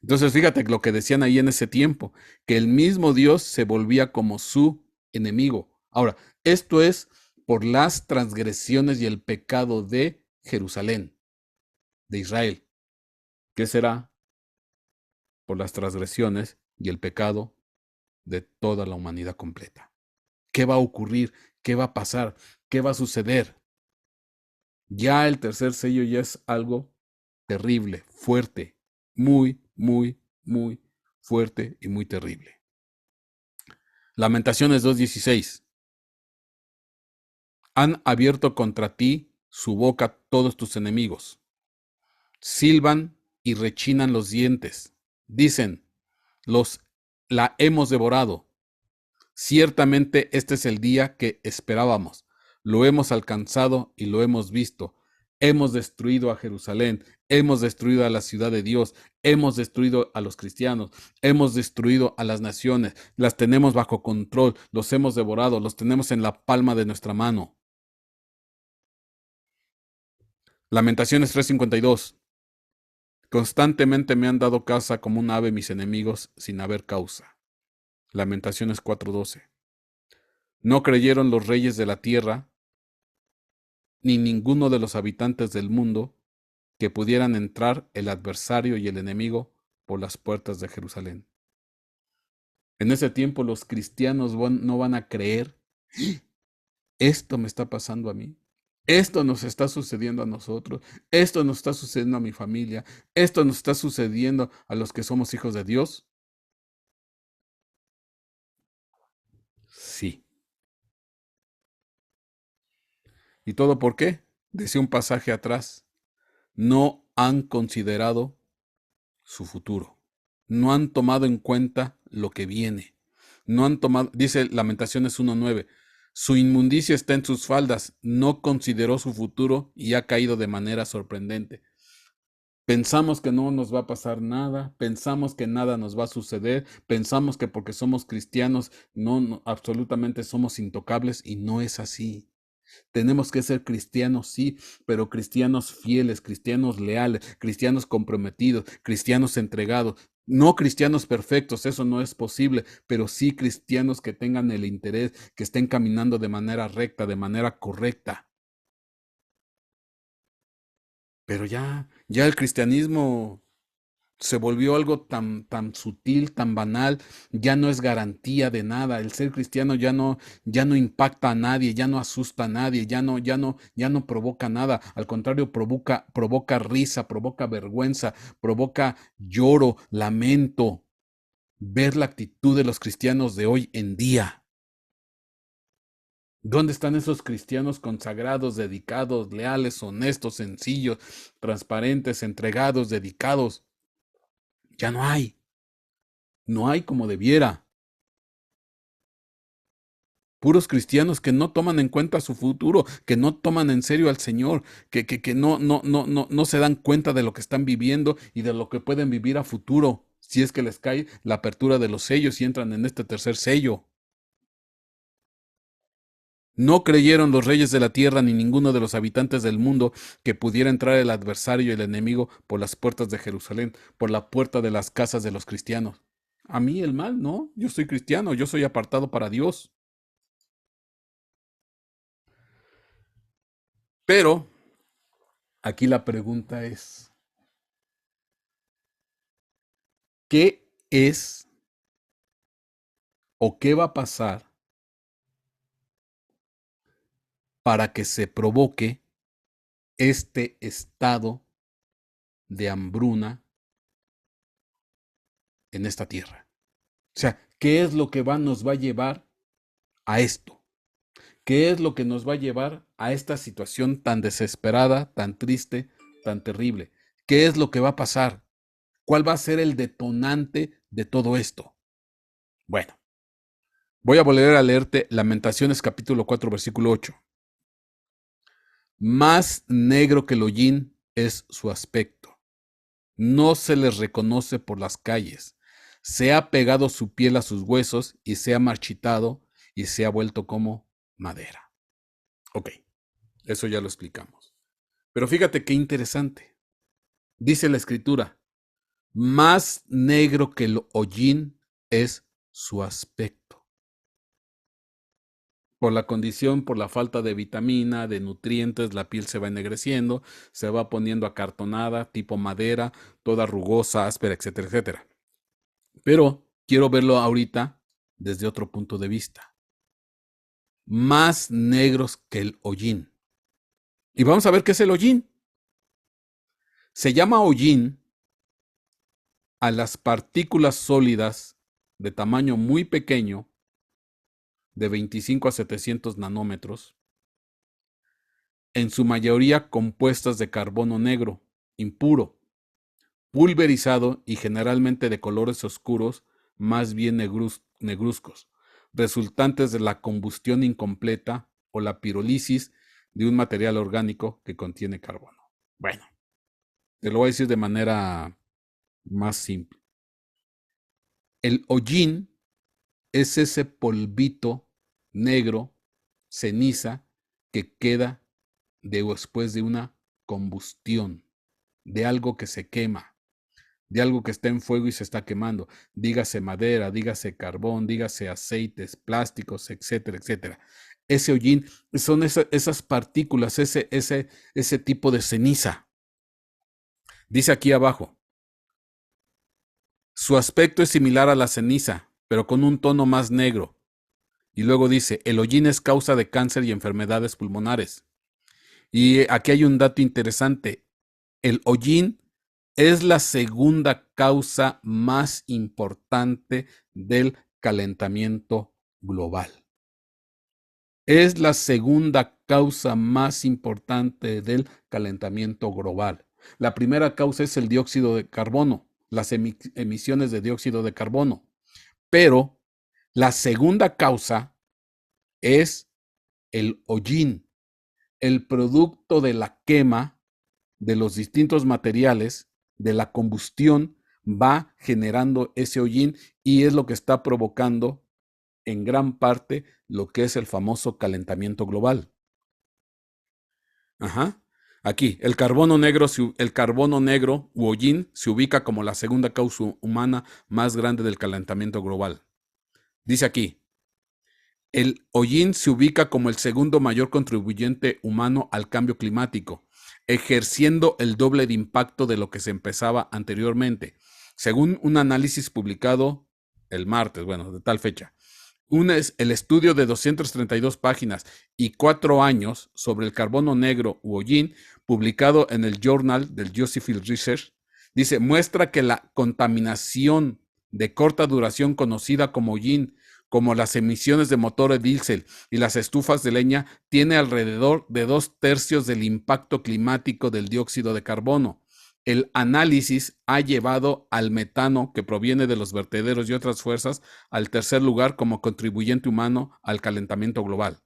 Entonces, fíjate lo que decían ahí en ese tiempo, que el mismo Dios se volvía como su enemigo. Ahora, esto es por las transgresiones y el pecado de Jerusalén, de Israel. ¿Qué será? Por las transgresiones y el pecado de toda la humanidad completa. ¿Qué va a ocurrir? ¿Qué va a pasar? ¿Qué va a suceder? Ya el tercer sello ya es algo terrible, fuerte, muy, muy, muy fuerte y muy terrible. Lamentaciones 2:16. Han abierto contra ti su boca todos tus enemigos. Silban y rechinan los dientes. Dicen, la hemos devorado. Ciertamente este es el día que esperábamos. Lo hemos alcanzado y lo hemos visto. Hemos destruido a Jerusalén, hemos destruido a la ciudad de Dios, hemos destruido a los cristianos, hemos destruido a las naciones, las tenemos bajo control, los hemos devorado, los tenemos en la palma de nuestra mano. Lamentaciones 3:52. Constantemente me han dado caza como un ave mis enemigos sin haber causa. Lamentaciones 4:12. No creyeron los reyes de la tierra, ni ninguno de los habitantes del mundo, que pudieran entrar el adversario y el enemigo por las puertas de Jerusalén. En ese tiempo los cristianos no van a creer, esto me está pasando a mí, esto nos está sucediendo a nosotros, esto nos está sucediendo a mi familia, esto nos está sucediendo a los que somos hijos de Dios. Sí. ¿Y todo por qué? Decía un pasaje atrás, no han considerado su futuro. No han tomado en cuenta lo que viene. No han tomado, dice Lamentaciones 1:9, su inmundicia está en sus faldas, no consideró su futuro y ha caído de manera sorprendente. Pensamos que no nos va a pasar nada, pensamos que nada nos va a suceder, pensamos que porque somos cristianos absolutamente somos intocables y no es así. Tenemos que ser cristianos, sí, pero cristianos fieles, cristianos leales, cristianos comprometidos, cristianos entregados. No cristianos perfectos, eso no es posible, pero sí cristianos que tengan el interés, que estén caminando de manera recta, de manera correcta. Pero ya el cristianismo se volvió algo tan sutil, tan banal, ya no es garantía de nada. El ser cristiano ya no impacta a nadie, ya no asusta a nadie, ya no provoca nada. Al contrario, provoca risa, provoca vergüenza, provoca lloro, lamento. Ver la actitud de los cristianos de hoy en día. ¿Dónde están esos cristianos consagrados, dedicados, leales, honestos, sencillos, transparentes, entregados, dedicados? Ya no hay. No hay como debiera. Puros cristianos que no toman en cuenta su futuro, que no toman en serio al Señor, que no se dan cuenta de lo que están viviendo y de lo que pueden vivir a futuro, si es que les cae la apertura de los sellos y entran en este tercer sello. No creyeron los reyes de la tierra ni ninguno de los habitantes del mundo que pudiera entrar el adversario y el enemigo por las puertas de Jerusalén, por la puerta de las casas de los cristianos. A mí el mal, no, yo soy cristiano, yo soy apartado para Dios. Pero aquí la pregunta es, ¿qué es o qué va a pasar para que se provoque este estado de hambruna en esta tierra. O sea, ¿qué es lo que nos va a llevar a esto? ¿Qué es lo que nos va a llevar a esta situación tan desesperada, tan triste, tan terrible? ¿Qué es lo que va a pasar? ¿Cuál va a ser el detonante de todo esto? Bueno, voy a volver a leerte Lamentaciones capítulo 4, versículo 8. Más negro que el hollín es su aspecto. No se les reconoce por las calles. Se ha pegado su piel a sus huesos y se ha marchitado y se ha vuelto como madera. Ok, eso ya lo explicamos. Pero fíjate qué interesante. Dice la escritura, más negro que el hollín es su aspecto. Por la condición, por la falta de vitamina, de nutrientes, la piel se va ennegreciendo, se va poniendo acartonada, tipo madera, toda rugosa, áspera, etcétera, etcétera. Pero quiero verlo ahorita desde otro punto de vista. Más negros que el hollín. Y vamos a ver qué es el hollín. Se llama hollín a las partículas sólidas de tamaño muy pequeño, de 25 a 700 nanómetros, en su mayoría compuestas de carbono negro, impuro, pulverizado y generalmente de colores oscuros, más bien negruzcos, resultantes de la combustión incompleta o la pirólisis de un material orgánico que contiene carbono. Bueno, te lo voy a decir de manera más simple. El hollín es ese polvito negro, ceniza, que queda después de una combustión, de algo que se quema, de algo que está en fuego y se está quemando. Dígase madera, dígase carbón, dígase aceites, plásticos, etcétera, etcétera. Ese hollín son esas partículas, ese tipo de ceniza. Dice aquí abajo, su aspecto es similar a la ceniza, pero con un tono más negro. Y luego dice, el hollín es causa de cáncer y enfermedades pulmonares. Y aquí hay un dato interesante. El hollín es la segunda causa más importante del calentamiento global. Es la segunda causa más importante del calentamiento global. La primera causa es el dióxido de carbono, las emisiones de dióxido de carbono. Pero la segunda causa es el hollín, el producto de la quema de los distintos materiales, de la combustión, va generando ese hollín y es lo que está provocando en gran parte lo que es el famoso calentamiento global. Aquí, el carbono negro u hollín se ubica como la segunda causa humana más grande del calentamiento global. Dice aquí, el hollín se ubica como el segundo mayor contribuyente humano al cambio climático, ejerciendo el doble de impacto de lo que se empezaba anteriormente, según un análisis publicado el martes, de tal fecha. El estudio de 232 páginas y 4 años sobre el carbono negro u hollín, publicado en el Journal del Geophysical Research, dice, muestra que la contaminación de corta duración conocida como hollín, como las emisiones de motores diésel y las estufas de leña, tiene alrededor de 2/3 del impacto climático del dióxido de carbono. El análisis ha llevado al metano, que proviene de los vertederos y otras fuerzas, al tercer lugar como contribuyente humano al calentamiento global.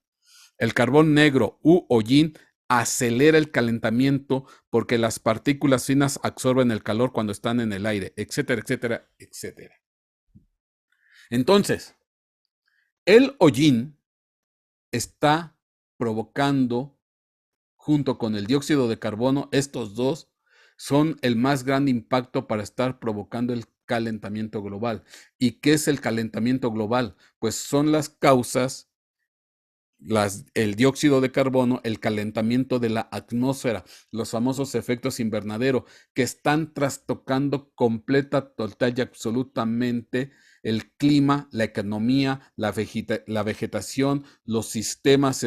El carbón negro u hollín acelera el calentamiento porque las partículas finas absorben el calor cuando están en el aire, etcétera, etcétera, etcétera. Entonces, el hollín está provocando, junto con el dióxido de carbono, estos dos son el más grande impacto para estar provocando el calentamiento global. ¿Y qué es el calentamiento global? Pues son las causas, el dióxido de carbono, el calentamiento de la atmósfera, los famosos efectos invernadero, que están trastocando completa, total y absolutamente el clima, la economía, la vegetación, los sistemas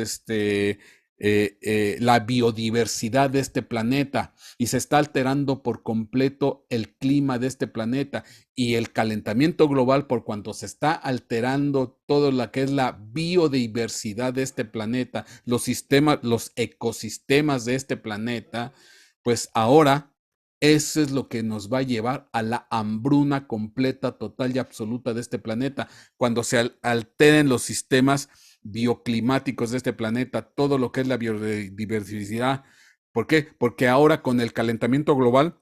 la biodiversidad de este planeta y se está alterando por completo el clima de este planeta y el calentamiento global por cuanto se está alterando todo lo que es la biodiversidad de este planeta, los sistemas, los ecosistemas de este planeta, pues ahora eso es lo que nos va a llevar a la hambruna completa, total y absoluta de este planeta, cuando se alteren los sistemas bioclimáticos de este planeta, todo lo que es la biodiversidad. ¿Por qué? Porque ahora con el calentamiento global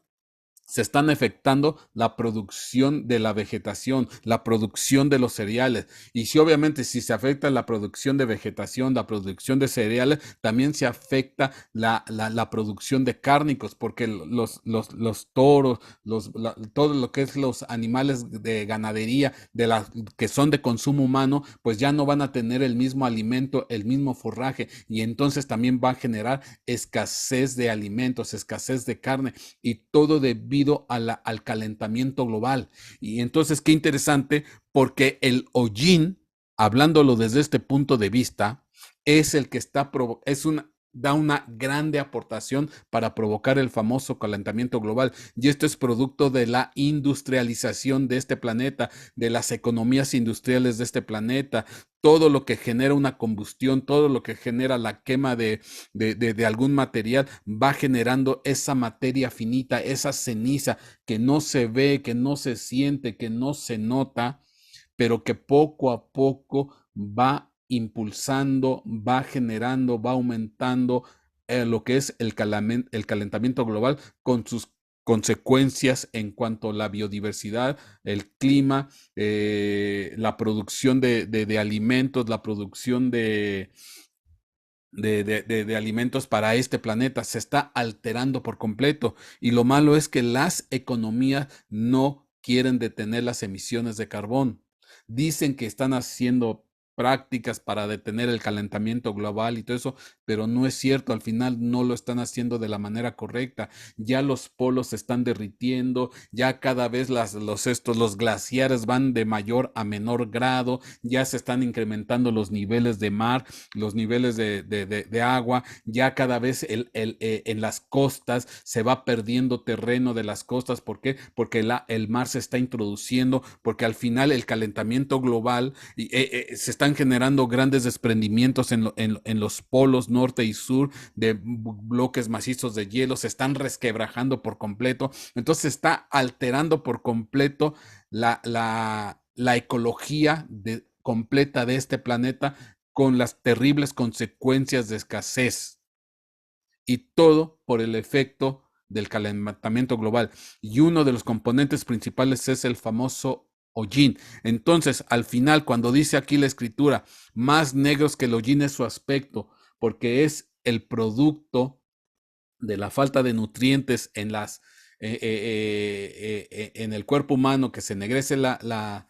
se están afectando la producción de la vegetación, la producción de los cereales. Y si obviamente si se afecta la producción de vegetación, la producción de cereales, también se afecta la producción de cárnicos, porque los toros, todo lo que es los animales de ganadería, que son de consumo humano, pues ya no van a tener el mismo alimento, el mismo forraje, y entonces también va a generar escasez de alimentos, escasez de carne, y todo debido al calentamiento global. Y entonces, qué interesante, porque el hollín, hablándolo desde este punto de vista, es el que da una grande aportación para provocar el famoso calentamiento global. Y esto es producto de la industrialización de este planeta, de las economías industriales de este planeta, todo lo que genera una combustión, todo lo que genera la quema de algún material, va generando esa materia finita, esa ceniza que no se ve, que no se siente, que no se nota, pero que poco a poco va impulsando, va generando, va aumentando lo que es el calentamiento global con sus consecuencias en cuanto a la biodiversidad, el clima, la producción de alimentos, la producción de alimentos para este planeta. Se está alterando por completo. Y lo malo es que las economías no quieren detener las emisiones de carbón. Dicen que están haciendo prácticas para detener el calentamiento global y todo eso, pero no es cierto, al final no lo están haciendo de la manera correcta. Ya los polos se están derritiendo, ya cada vez los glaciares van de mayor a menor grado, ya se están incrementando los niveles de mar, los niveles de agua, ya cada vez en las costas se va perdiendo terreno de las costas. ¿Por qué? Porque el mar se está introduciendo, porque al final el calentamiento global se están generando grandes desprendimientos en los polos norte y sur de bloques macizos de hielo, se están resquebrajando por completo, entonces se está alterando por completo la ecología completa de este planeta con las terribles consecuencias de escasez y todo por el efecto del calentamiento global. Y uno de los componentes principales es el famoso hollín. Entonces, al final, cuando dice aquí la escritura, más negros que el hollín es su aspecto, porque es el producto de la falta de nutrientes en el cuerpo humano, que se ennegrece la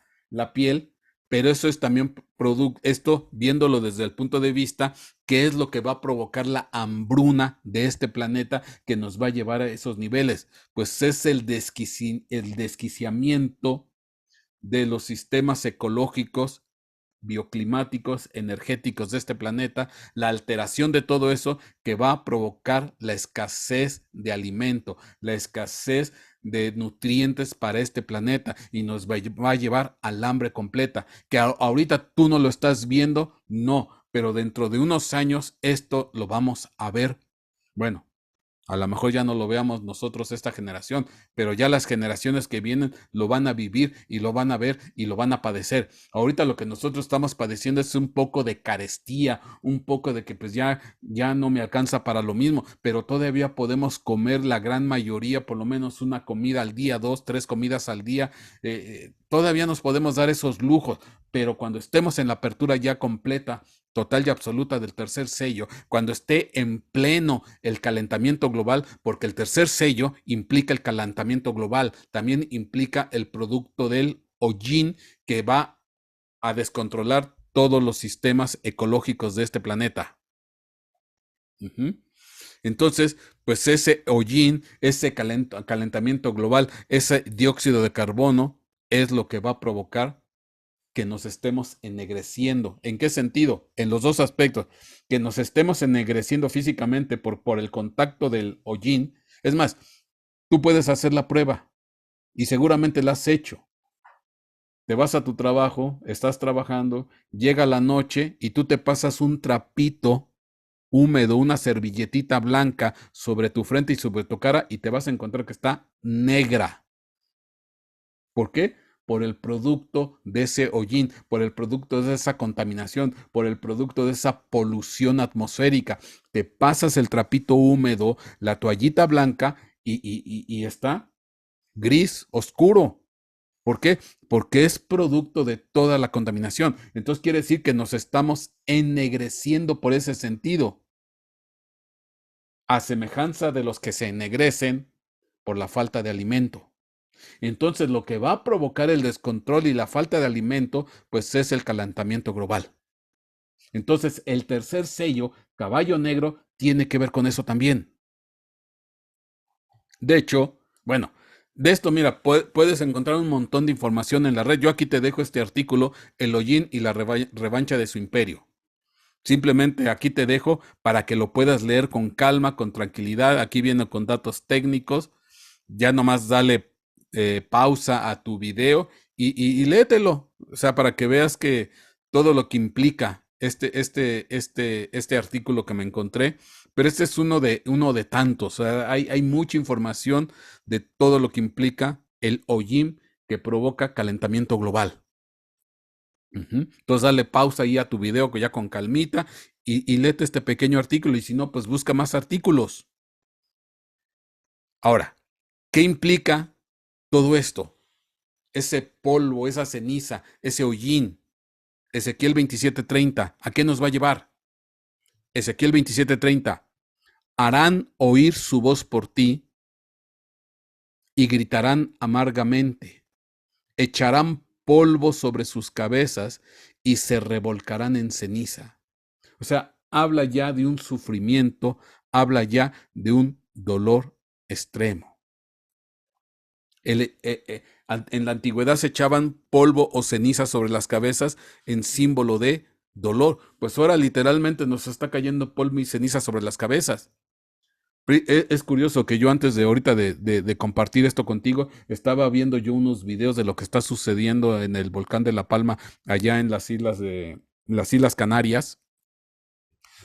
piel, pero eso es también esto viéndolo desde el punto de vista, qué es lo que va a provocar la hambruna de este planeta que nos va a llevar a esos niveles. Pues es el desquiciamiento de los sistemas ecológicos, bioclimáticos, energéticos de este planeta, la alteración de todo eso que va a provocar la escasez de alimento, la escasez de nutrientes para este planeta y nos va a llevar al hambre completa, que ahorita tú no lo estás viendo, no, pero dentro de unos años esto lo vamos a ver. Bueno, a lo mejor ya no lo veamos nosotros esta generación, pero ya las generaciones que vienen lo van a vivir y lo van a ver y lo van a padecer. Ahorita lo que nosotros estamos padeciendo es un poco de carestía, un poco de que pues ya no me alcanza para lo mismo, pero todavía podemos comer la gran mayoría, por lo menos una comida al día, dos, tres comidas al día. Todavía nos podemos dar esos lujos, pero cuando estemos en la apertura ya completa, total y absoluta del tercer sello, cuando esté en pleno el calentamiento global, porque el tercer sello implica el calentamiento global, también implica el producto del hollín que va a descontrolar todos los sistemas ecológicos de este planeta. Entonces, pues ese hollín, ese calentamiento global, ese dióxido de carbono es lo que va a provocar que nos estemos ennegreciendo. ¿En qué sentido? En los dos aspectos. Que nos estemos ennegreciendo físicamente por el contacto del hollín. Es más, tú puedes hacer la prueba y seguramente la has hecho. Te vas a tu trabajo, estás trabajando, llega la noche y tú te pasas un trapito húmedo, una servilletita blanca sobre tu frente y sobre tu cara y te vas a encontrar que está negra. ¿Por qué? Por el producto de ese hollín, por el producto de esa contaminación, por el producto de esa polución atmosférica. Te pasas el trapito húmedo, la toallita blanca y está gris, oscuro. ¿Por qué? Porque es producto de toda la contaminación. Entonces quiere decir que nos estamos ennegreciendo por ese sentido, a semejanza de los que se ennegrecen por la falta de alimento. Entonces lo que va a provocar el descontrol y la falta de alimento, pues es el calentamiento global. Entonces el tercer sello, caballo negro, tiene que ver con eso también. De hecho, bueno, de esto, mira, puedes encontrar un montón de información en la red. Yo aquí te dejo este artículo, El hollín y la revancha de su imperio. Simplemente aquí te dejo para que lo puedas leer con calma, con tranquilidad. Aquí viene con datos técnicos. Ya nomás dale pausa a tu video y léetelo. O sea, para que veas que todo lo que implica este artículo que me encontré. Pero este es uno de tantos. O sea, hay mucha información de todo lo que implica el hollín que provoca calentamiento global. Entonces dale pausa ahí a tu video ya con calmita y léete este pequeño artículo y si no, pues busca más artículos. Ahora, ¿qué implica todo esto? Ese polvo, esa ceniza, ese hollín. Ezequiel 27:30, ¿a qué nos va a llevar? Ezequiel 27:30, harán oír su voz por ti y gritarán amargamente, echarán polvo sobre sus cabezas y se revolcarán en ceniza. O sea, habla ya de un sufrimiento, habla ya de un dolor extremo. En la antigüedad se echaban polvo o ceniza sobre las cabezas en símbolo de dolor. Pues ahora literalmente nos está cayendo polvo y ceniza sobre las cabezas. Es curioso que yo antes de ahorita de compartir esto contigo, estaba viendo yo unos videos de lo que está sucediendo en el volcán de La Palma, allá en las Islas Canarias,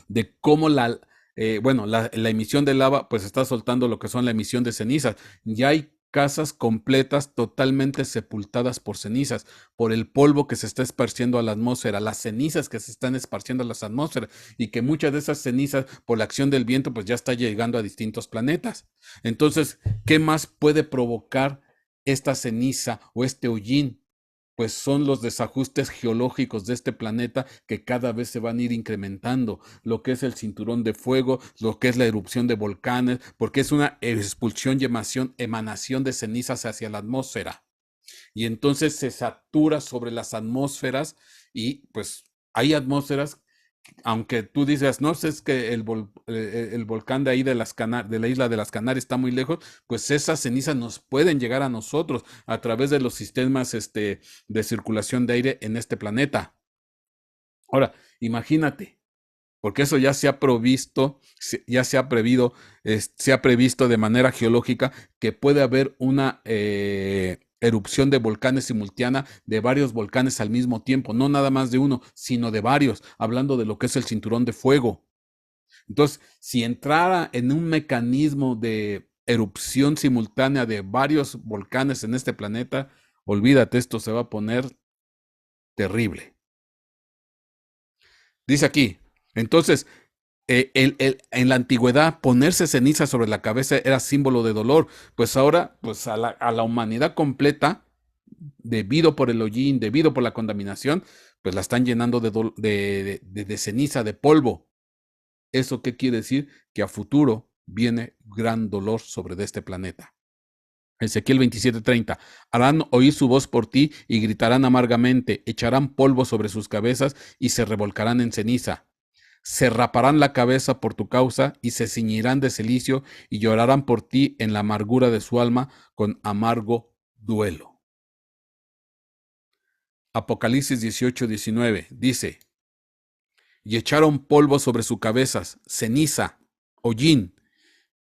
de cómo la emisión de lava pues está soltando lo que son la emisión de cenizas. Ya hay casas completas totalmente sepultadas por cenizas, por el polvo que se está esparciendo a la atmósfera, las cenizas que se están esparciendo a las atmósferas y que muchas de esas cenizas por la acción del viento pues ya está llegando a distintos planetas. Entonces, ¿qué más puede provocar esta ceniza o este hollín? Pues son los desajustes geológicos de este planeta que cada vez se van a ir incrementando, lo que es el cinturón de fuego, lo que es la erupción de volcanes, porque es una expulsión y emanación de cenizas hacia la atmósfera. Y entonces se satura sobre las atmósferas y pues hay atmósferas aunque tú dices, no sé, es que el volcán de ahí de la isla de las Canarias está muy lejos, pues esas cenizas nos pueden llegar a nosotros a través de los sistemas de circulación de aire en este planeta. Ahora, imagínate, porque eso ya se ha provisto, ya se ha previsto, se ha previsto de manera geológica que puede haber una erupción de volcanes simultánea de varios volcanes al mismo tiempo, no nada más de uno, sino de varios, hablando de lo que es el cinturón de fuego. Entonces, si entrara en un mecanismo de erupción simultánea de varios volcanes en este planeta, olvídate, esto se va a poner terrible. Dice aquí, entonces, en la antigüedad ponerse ceniza sobre la cabeza era símbolo de dolor, pues ahora, pues a la humanidad completa, debido por el hollín, debido por la contaminación, pues la están llenando de ceniza, de polvo. ¿Eso qué quiere decir? Que a futuro viene gran dolor sobre de este planeta. Ezequiel 27:30, harán oír su voz por ti y gritarán amargamente, echarán polvo sobre sus cabezas y se revolcarán en ceniza. Se raparán la cabeza por tu causa y se ciñirán de cilicio y llorarán por ti en la amargura de su alma con amargo duelo. Apocalipsis 18:19 dice, y echaron polvo sobre sus cabezas, ceniza, hollín,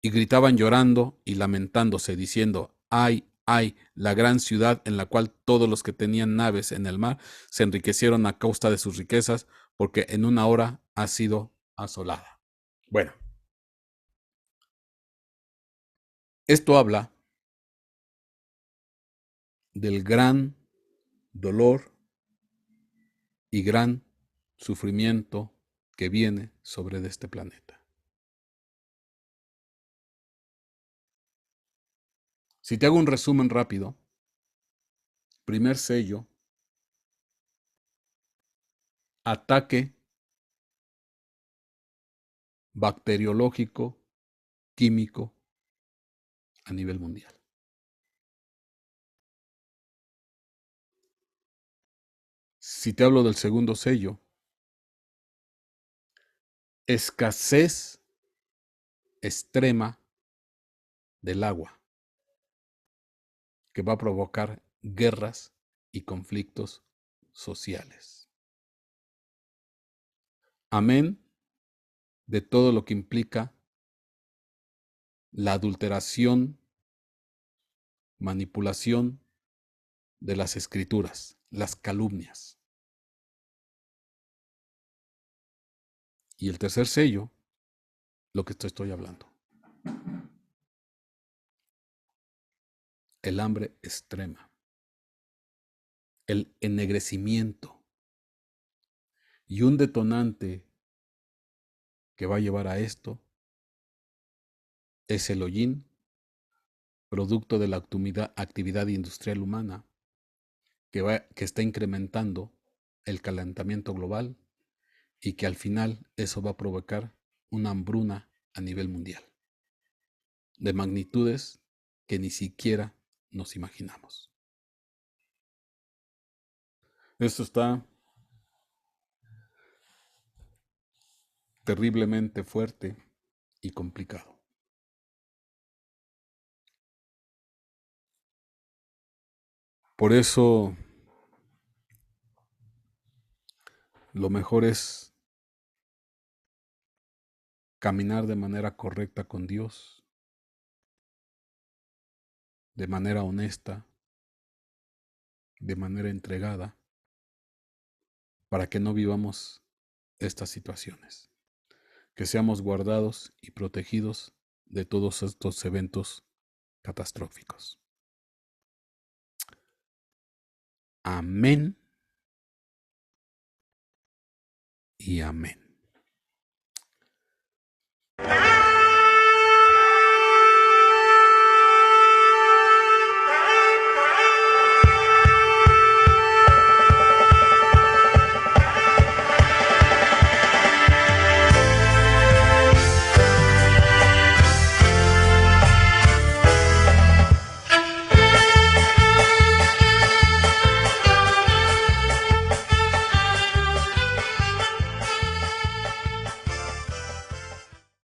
y gritaban llorando y lamentándose, diciendo, ay, ay, la gran ciudad en la cual todos los que tenían naves en el mar se enriquecieron a causa de sus riquezas, porque en una hora ha sido asolada. Bueno, esto habla del gran dolor y gran sufrimiento que viene sobre este planeta. Si te hago un resumen rápido, primer sello, ataque bacteriológico, químico a nivel mundial. Si te hablo del segundo sello, escasez extrema del agua, que va a provocar guerras y conflictos sociales. Amén de todo lo que implica la adulteración, manipulación de las escrituras, las calumnias. Y el tercer sello, lo que te estoy hablando, el hambre extrema, el ennegrecimiento y un detonante que va a llevar a esto es el hollín, producto de la actividad industrial humana que está incrementando el calentamiento global y que al final eso va a provocar una hambruna a nivel mundial de magnitudes que ni siquiera nos imaginamos. Esto está terriblemente fuerte y complicado. Por eso lo mejor es caminar de manera correcta con Dios, de manera honesta, de manera entregada, para que no vivamos estas situaciones, que seamos guardados y protegidos de todos estos eventos catastróficos. Amén y amén.